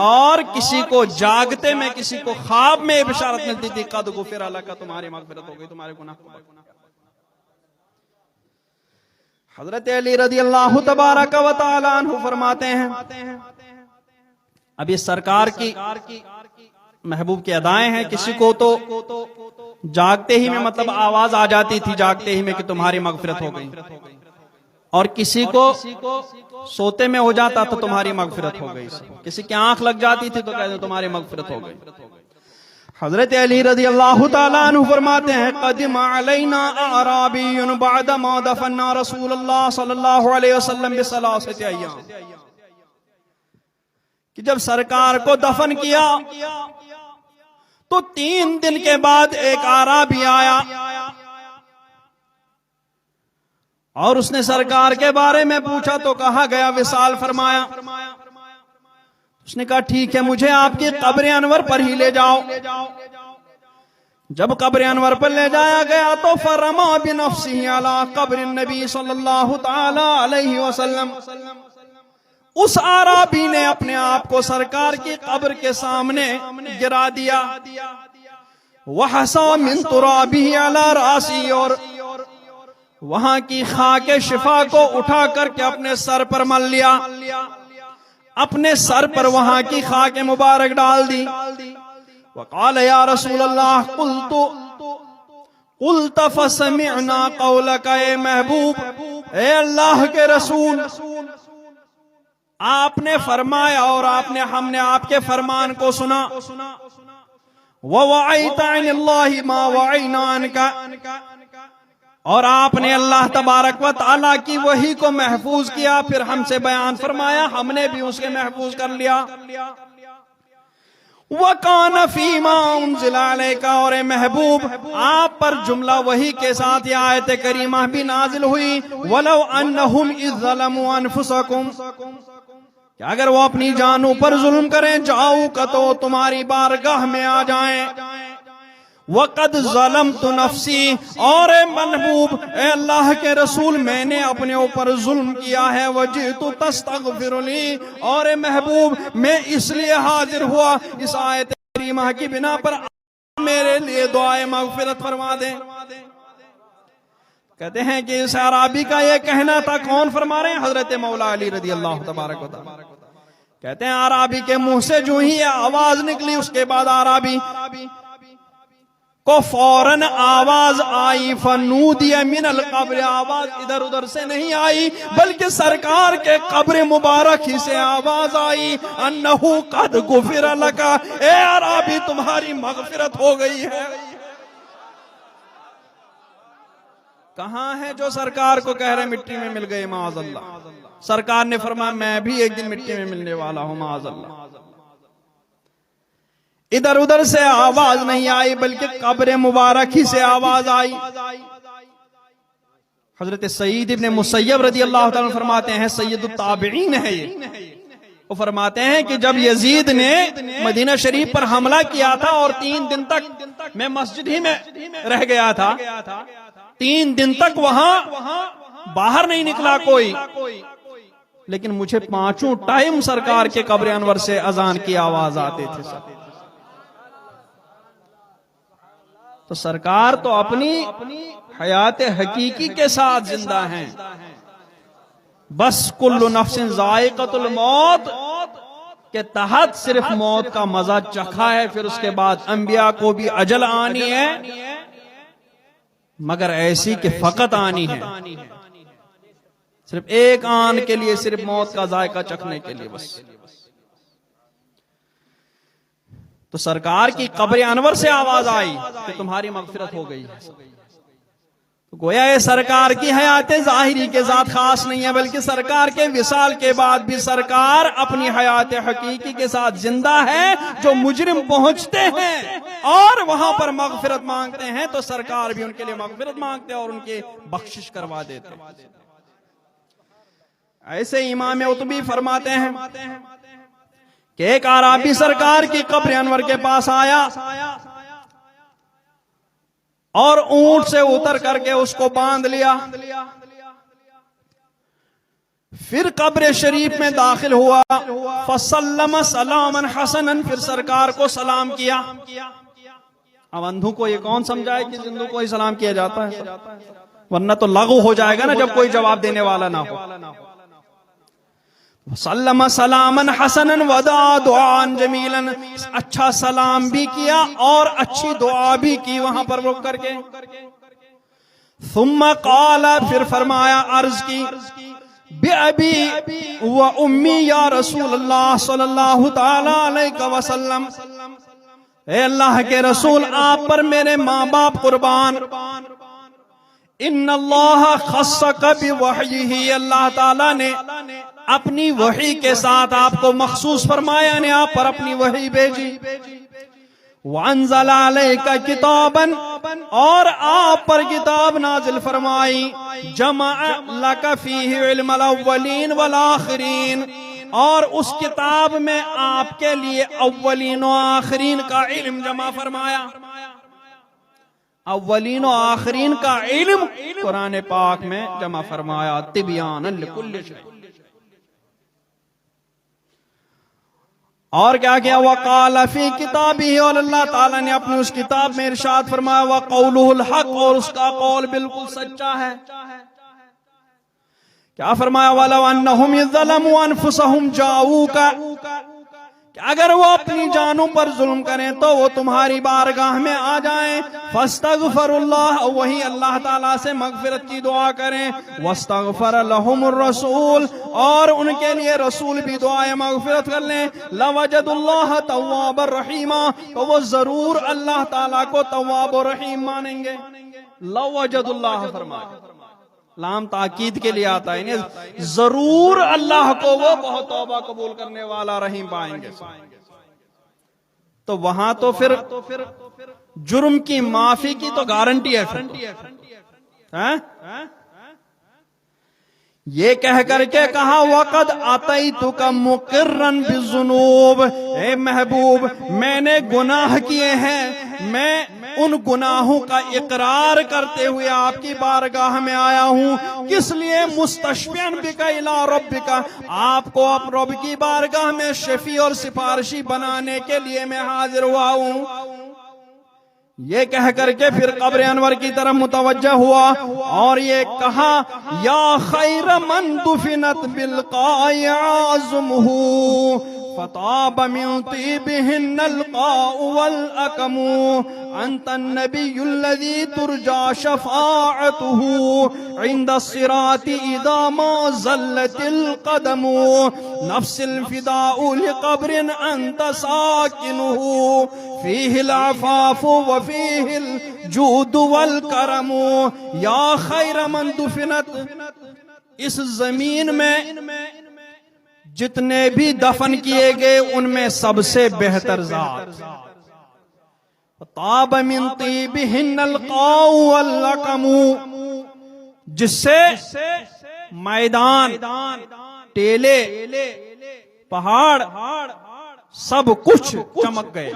और किसी को जागते में, किसी को ख्वाब में बिशारत मिलती थी कद गुफिर लका, तुम्हारी मगफिरत हो गई, तुम्हारे गुनाह। हजरत अली रज़ी अल्लाह तबारक व तआला अन्हु फरमाते हैं, अब ये सरकार की महबूब की अदाएं हैं, किसी को तो जागते ही में मतलब आवाज आ जाती थी जागते ही में कि तुम्हारी मगफिरत हो गई, और किसी को सोते में हो जाता तो तुम्हारी मगफिरत हो गई, किसी की आंख लग जाती थी तो कहते तुम्हारी मगफिरत हो गई। हजरत अली रज़ी अल्लाह ताला अन्हु फरमाते हैं, क़दिम अलैना अराबियुन बअद मा दफना रसूलुल्लाह सल्लल्लाहु अलैहि वसल्लम बिसलासति अय्याम, कि जब सरकार को दफन किया तो 3 दिन के बाद एक आराबी आया और उसने सरकार के बारे में पूछा तो कहा गया विसाल फरमाया। उसने कहा ठीक है, मुझे आपकी कब्र अनवर पर ही ले जाओ। जब कब्र अनवर पर ले जाया गया तो फरमा बिनफ्सिही अला कब्र नबी सल्लल्लाहु ताला अलैहि वसल्लम, उस आराबी ने अपने आप को सरकार की कब्र के सामने गिरा दिया। वहसा मिन तुराबिही अला रासी, और वहां की खाके शिफा को उठा करके अपने सर पर मल लिया, अपने सर पर वहां की खाके मुबारक डाल दी। वक़ाल या रसूल अल्लाह कुल्त फसमिअना क़ौलक, ए महबूब, ए अल्लाह के रसूल, आपने फरमाया और हमने आपके फरमान को सुना। वअइता अनिल्लाहि मा वअइना अनका, और आपने अल्लाह तबारक व तआला की वही को महफूज किया, फिर हमसे बयान फरमाया, हमने भी उसके महफूज कर लिया। वकान फीमा उनज़िला अलैका, और महबूब आप पर जुमला वही के साथ यह आयत करीमा भी नाजिल हुई, वलौ अन्नहुम इज़ ज़लमू अनफुसकुम, कि अगर वो अपनी जानों पर जुल्म करें, जाओ का तो तुम्हारी बारगाह में आ जाएं। वक़द ज़लमतु नफ्सी, और महबूब ए अल्लाह के रसूल, मैंने अपने ऊपर जुल्म किया है। वजितु तस्तग़फिरुली, और महबूब मैं इसलिए हाजिर हुआ इस आयत करीमा की बिना पर, मेरे लिए दुआए मग़फ़िरत फरमा दें। कहते हैं कि इस अराबी का ये कहना था, कौन फरमा रहे हैं? हजरत मौला अली रज़ी अल्लाह तबारक व तआला। कहते हैं अराबी के मुंह से जो ही आवाज निकली, उसके बाद अराबी को फौरन आवाज आई, फनूदिया मिनल कब्र, आवाज इधर उधर से नहीं आई बल्कि सरकार के कब्र मुबारक ही से आवाज आई, अन्नहु कद गुफिर लका, ए अराबी तुम्हारी मगफिरत हो गई है। कहां है जो सरकार को कह रहे मिट्टी में मिल गए माअज़ल्लाह? सरकार ने फरमाया मैं भी एक दिन मिट्टी में मिलने वाला हूं माअज़ल्लाह। इधर उधर से आवाज नहीं आई बल्कि कब्र मुबारक ही से आवाज आई। हजरत सईद इब्ने मुसय्यब रज़ी अल्लाह ताला फरमाते हैं, सैयदुत ताबिईन है ये, वो फरमाते हैं कि जब यजीद ने मदीना शरीफ पर हमला किया था और 3 दिन तक मैं मस्जिद ही में रह गया था, 3 दिन तक वहां बाहर नहीं निकला कोई, लेकिन मुझे 5 टाइम सरकार के कब्र अनवर से अजान की आवाज आते थे। तो सरकार तो अपनी हयात हकीकी के साथ जिंदा हैं। बस कुल्लु नफ्सिन ज़ाइक़तुल मौत के तहत सिर्फ मौत का मजा चखा है, फिर उसके बाद अंबिया को भी अजल आनी है, मगर ऐसी कि फकत आनी है, सिर्फ एक आन के लिए, सिर्फ मौत का जायका चखने के लिए बस। तो सरकार की कब्र अनवर से आवाज आई कि तुम्हारी मगफिरत हो गई है। तो गोया ये सरकार की हयात जाहिरी के साथ खास नहीं है, बल्कि सरकार के विसाल के बाद भी सरकार अपनी हयात हकीकी के साथ जिंदा है। जो मुजरिम पहुंचते हैं और वहां पर मगफिरत मांगते हैं तो सरकार भी उनके लिए मगफिरत मांगते हैं और उनके बख्शिश करवा देते हैं। ऐसे इमाम उतबी फरमाते हैं कि एक आराबी सरकार की कब्र अनवर के पास आया और ऊंट से उतर करके उसको बांध लिया, फिर कब्र शरीफ में दाखिल हुआ, फसल्लम सलामन हसनन, फिर सरकार को सलाम किया। अब अंधों को ये कौन समझाए कि जिंदों को ही सलाम किया जाता है, वरना तो लागू हो जाएगा ना जब कोई जवाब देने वाला ना हो। सल्लम सलामन हसनन वदा दुआन जमीलन, अच्छा सलाम भी किया और अच्छी दुआ भी की वहां पर रुक करके। सुम्मा काला, फिर फरमाया, अर्ज की, बिअबी व उम्मी या रसूल अल्लाह सल्लल्लाहु तआला अलैहि वसल्लम, ए अल्लाह के रसूल आप पर मेरे माँ बाप कुर्बान। इन्नल्लाह खस्सक बिवहयिही, अल्लाह ताला ने अपनी वही के साथ आपको मखसूस फरमाया, ने आप पर अपनी वही भेजी। वअंज़ला अलैका किताबन, और आप पर किताब नाजिल फरमाई। जमअ लका फीही इल्मल अव्वलीन वल आखिरीन, और उस किताब में आपके लिए अव्वलीन और आखिरीन का इल्म जमा फरमाया। अव्वलीन और आखिरीन का इल्म कुरान पाक में जमा फरमाया। तिबयानन लिकुल्लि शै, और क्या किया, वक़ाल फी किताबिही, और अल्लाह ताला ने अपनी उस किताब में इरशाद फरमाया, व क़ौलुहुल हक़, और उसका कौल बिल्कुल सच्चा है। क्या फरमाया, वलौ अन्नहुम यज़लमू अनफुसहुम जाऊका, कि अगर वो अपनी जानों पर जुल्म करें तो वो तुम्हारी बारगाह में आ जाएं। फस्तगफिरुल्लाह, वही अल्लाह ताला से मगफिरत की दुआ करें। वस्तगफर लहुमुर रसूल, और उनके लिए रसूल भी दुआए मगफिरत कर लें। लवजदुल्लाह तव्वाबर रहीमा, तो वो जरूर अल्लाह ताला को तव्वाब और रहीम मानेंगे। लवजदुल्लाह फरमाया, लाम ताकीद के लिए आता है, जरूर अल्लाह को वो बहुत तौबा कबूल करने वाला रहीम पाएंगे। तो वहां तो फिर जुर्म की माफी की तो गारंटी है। ये कह करके कहा, वक़द अतैतुका मुक़िर्रन बिज़ुनूब, ए महबूब मैंने गुनाह किए हैं, मैं उन गुनाहों का इकरार करते हुए आपकी बारगाह में आया हूं। किस लिए? मुस्तशफ़िअन बिका इला रब्बिका, आपको अब रब की बारगाह में शफी और सिफारिशी बनाने के लिए मैं हाजिर हुआ हूं। ये कह करके फिर कब्र अनवर की तरफ मुतवज्जह हुआ और ये कहा, या खैर मन दुफिनत बिलक़ाइ आज़मुहु फताब मिन तीबिहिन्नल क़ाउ वल अकमु अंतन नबियुल्लज़ी तुरजा शफ़ाअतुहु इंदा सिराति इज़ा मा ज़ल्लतिल क़दमु नफ्सिल फ़िदाउ लिक़ब्रिन अंत साकिनुहु फ़ीहिल अफ़ाफ़ु व फ़ीहिल जूदु वल करमु। या खैर मन दुफिनत, इस जमीन में जितने भी दफन किए गए उनमें सबसे बेहतर ज़ात, ताब मिन तीबिहिन्नल क़ाउ वल अक़मु, जिससे मैदान, टेले, पहाड़ सब कुछ चमक गए।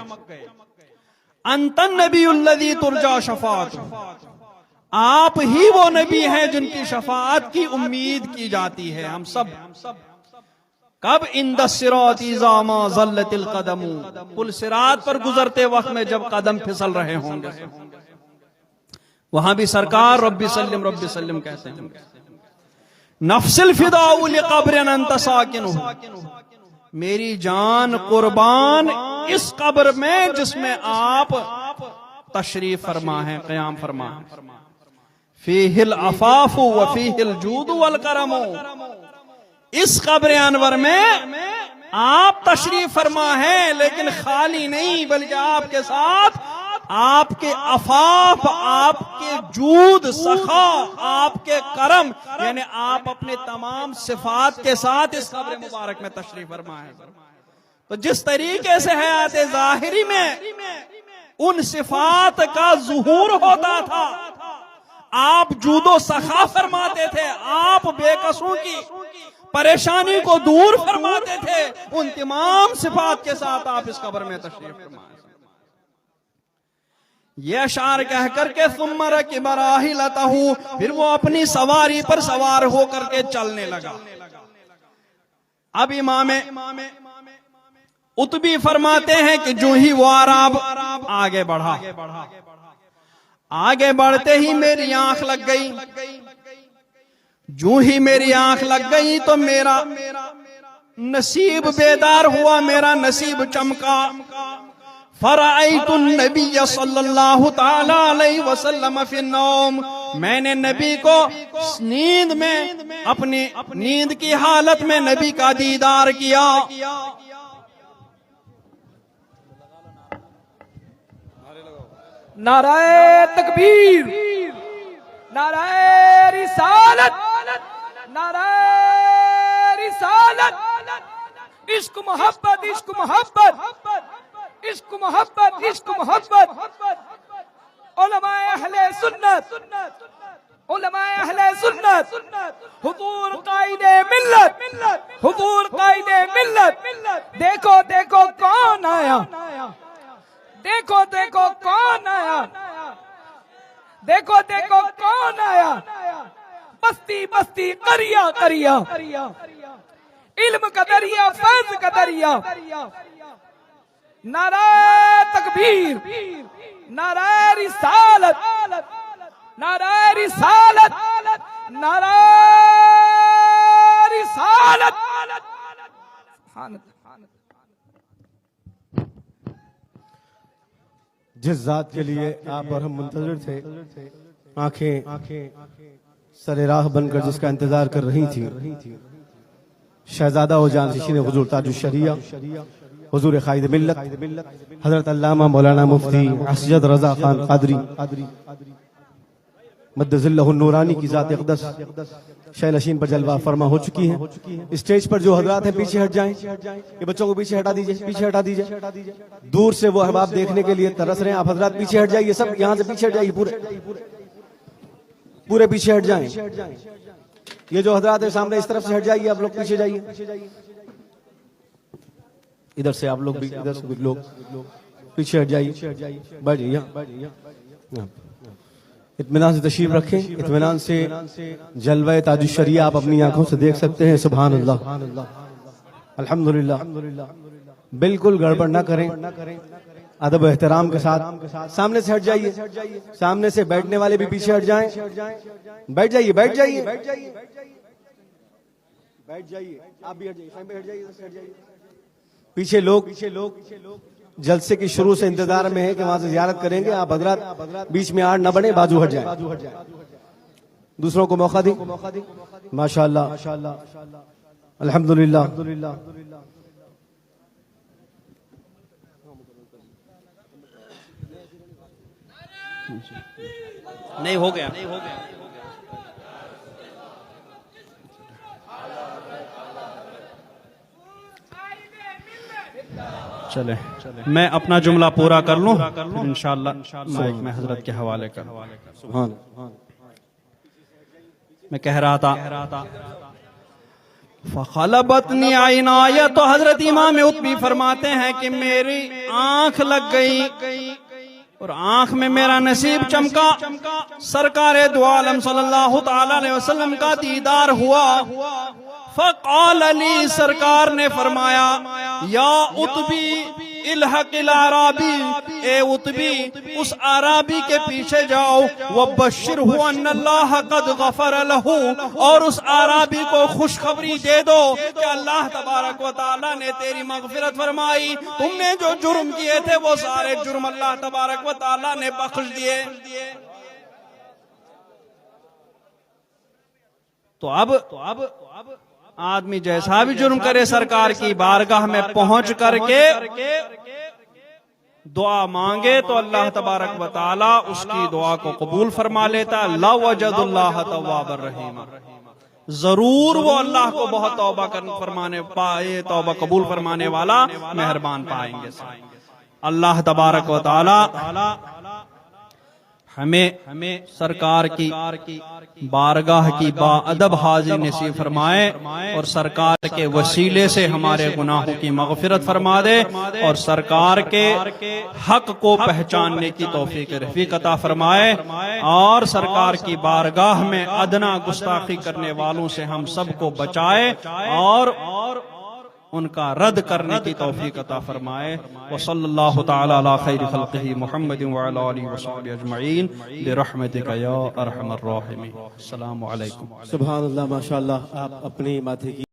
अंतन नबियुल्लज़ी तुरजा शफ़ाअतुहु, आप ही वो नबी हैं जिनकी शफाअत की उम्मीद की जाती है। हम सब कब? इंद सिरात इज़ा मा ज़ल्लतिल क़दमु, पुल सिरात पर गुजरते वक्त में जब कदम फिसल रहे होंगे, वहां भी सरकार रब्बी सल्लिम कहते हैं। नफ्सिल फ़िदाउ लिक़ब्रिन अंत साकिनुहु, मेरी जान कुर्बान इस कब्र में जिसमें आप तशरीफ फरमा है, क़याम फरमा है। फ़ीहिल अफ़ाफ़ु व फ़ीहिल जूदु वल करमु, इस कब्र अनवर में आप तशरीफ फरमा है, लेकिन खाली नहीं बल्कि आपके साथ आपके अफाफ, आपके जूद, सखा, आपके करम, यानी आप अपने तमाम सिफात के साथ इस कब्र मुबारक में तशरीफ फरमा है। तो जिस तरीके से हयात ज़ाहिरी में उन सिफात का ज़ुहूर होता था, आप जूदो सखा फरमाते थे, आप बेकसों की परेशानी को दूर फरमाते थे, उन तमाम सिफात के साथ आप इस कब्र में तशरीफ फरमा। ये अशार कह करके सुम्मा रकिब राहिलतहु, फिर वो अपनी सवारी पर सवार होकर के चलने लगा। अब इमाम उतबी फरमाते हैं कि जो ही वो आराब आगे बढ़ा, आगे बढ़ते ही मेरी आंख लग गई। जो ही मेरी आंख लग गई तो मेरा नसीब बेदार हुआ, मेरा नसीब चमका। फराइतुन नबी सल्लल्लाहु ताला अलैहि वसल्लम फी नौम, मैंने नबी को नींद में, अपनी नींद की हालत में नबी का दीदार किया। नाराए तकबीर, नाराए रिसालत, नाराए रिसालत। इश्क मोहब्बत, इश्क मोहब्बत, इश्क मोहब्बत, इश्क मोहब्बत। उलमाए अहले सुन्नत, उलमाए अहले सुन्नत, हुजूर कायदे मिल्लत, हुजूर कायदे मिल्लत। देखो देखो कौन आया, देखो देखो कौन आया, देखो देखो कौन आया। बस्ती बस्ती करिया करिया, इल्म का दरिया, फैज़ का दरिया। नाराए तकबीर, नाराए रिसालत, नाराए रिसालत, नाराए रिसालत। जिस जात के लिए आप और हम मुंतज़िर थे, आंखें सरे राह बनकर जिसका इंतजार कर रही थी, शहजादा और जानशीन हुजूर ताजुश शरिया, हुजूर कायद मिल्लत हजरत अल्लामा मौलाना मुफ्ती असजद रजा खान कादरी मद्दज़िल्लहु नूरानी की जात अक़दस शैलशीन पर जलवा फरमा हो चुकी है। स्टेज पर जो हजरात हैं पीछे हट जाएं, ये बच्चों को पीछे हटा दीजिए, पीछे हटा दीजिए। दूर से वो अहबाब देखने के लिए तरस रहे हैं। आप हजरात पीछे हट जाइए, सब यहाँ से पीछे हट जाइए, पूरे पीछे हट जाएं। ये जो हजरात है सामने, इस तरफ से हट जाइए, आप लोग पीछे जाइए। इधर से आप लोग भी, इधर से भी लोग पीछे हट जाइए, बैठ जाइए। इत्मीनान से तशरीफ रखें, इत्मीनान से जलवा ताजुश शरिया आप अपनी आंखों से देख सकते हैं। सुभान अल्लाह, अल्हम्दुलिल्लाह। बिल्कुल गड़बड़ ना करें, अदब एहतराम के साथ सामने से हट जाइए। सामने से बैठने वाले भी पीछे हट जाएं, बैठ जाइए, बैठ जाइए, बैठ जाइए, बैठ जाइए। आप भी हट जाइए, पीछे लोग जलसे की शुरू से इंतजार में है कि वहां से जियारत करेंगे। आप हजरात बीच में आड़ न बने, बाजू हट जाए, दूसरों को मौका दी। माशाअल्लाह, अल्हम्दुलिल्लाह। नहीं हो गया, नहीं हो गया। चले मैं अपना जुमला पूरा कर लूं, इंशाअल्लाह माइक में हजरत के हवाले कर। मैं कह रहा था फ़ख़लबतनी आइनाया, तो हजरत इमाम उतबी फरमाते हैं कि मेरी आंख लग गई और आंख में मेरा नसीब चमका। सरकारे दो आलम सल्लल्लाहु ताला अलैहि वसल्लम का दीदार हुआ। फ़क़ाल अली, सरकार ने फरमाया, या उतबी इल्हक़िल आराबी, ए उतबी उस आराबी के पीछे जाओ। वबश्शिरहु अन्नल्लाह क़द गफ़र लहू, और उस आराबी को खुशखबरी दे दो कि अल्लाह तबारक व तआला ने तेरी मग़फ़िरत फरमाई। तुमने जो जुर्म किए थे वो सारे जुर्म अल्लाह तबारक व तआला ने बख्श दिए। तो अब आदमी जैसा भी जुर्म करे, सरकार की बारगाह में पहुंच करके दुआ मांगे तो अल्लाह तबारक व तआला उसकी दुआ को कबूल फरमा लेता। ला वजदुल्लाह तव्वाबर रहीम, जरूर वो अल्लाह को बहुत तौबा फरमाने पाए, तौबा कबूल फरमाने वाला मेहरबान पाएंगे। अल्लाह तबारक व तआला हमें सरकार की बारगाह की बाअदब हाजिरी नसीब फरमाए और सरकार के वसीले से हमारे गुनाहों की मग़फ़िरत फरमा दे और सरकार के हक को पहचानने की तौफीक रफ़ीक अता फरमाए और सरकार की बारगाह में अदना गुस्ताखी करने वालों से हम सबको बचाए और उनका रद्द करने की तौफीक अता फरमाए। व सल्लल्लाहु तआला अला खैरि खल्क़िही मुहम्मदिन व अला आलिहि व सहबिहि अजमईन बिरहमतिका या अरहमर राहिमीन। अस्सलामु अलैकुम। सुभान अल्लाह, माशाअल्लाह। आप अपने माथे की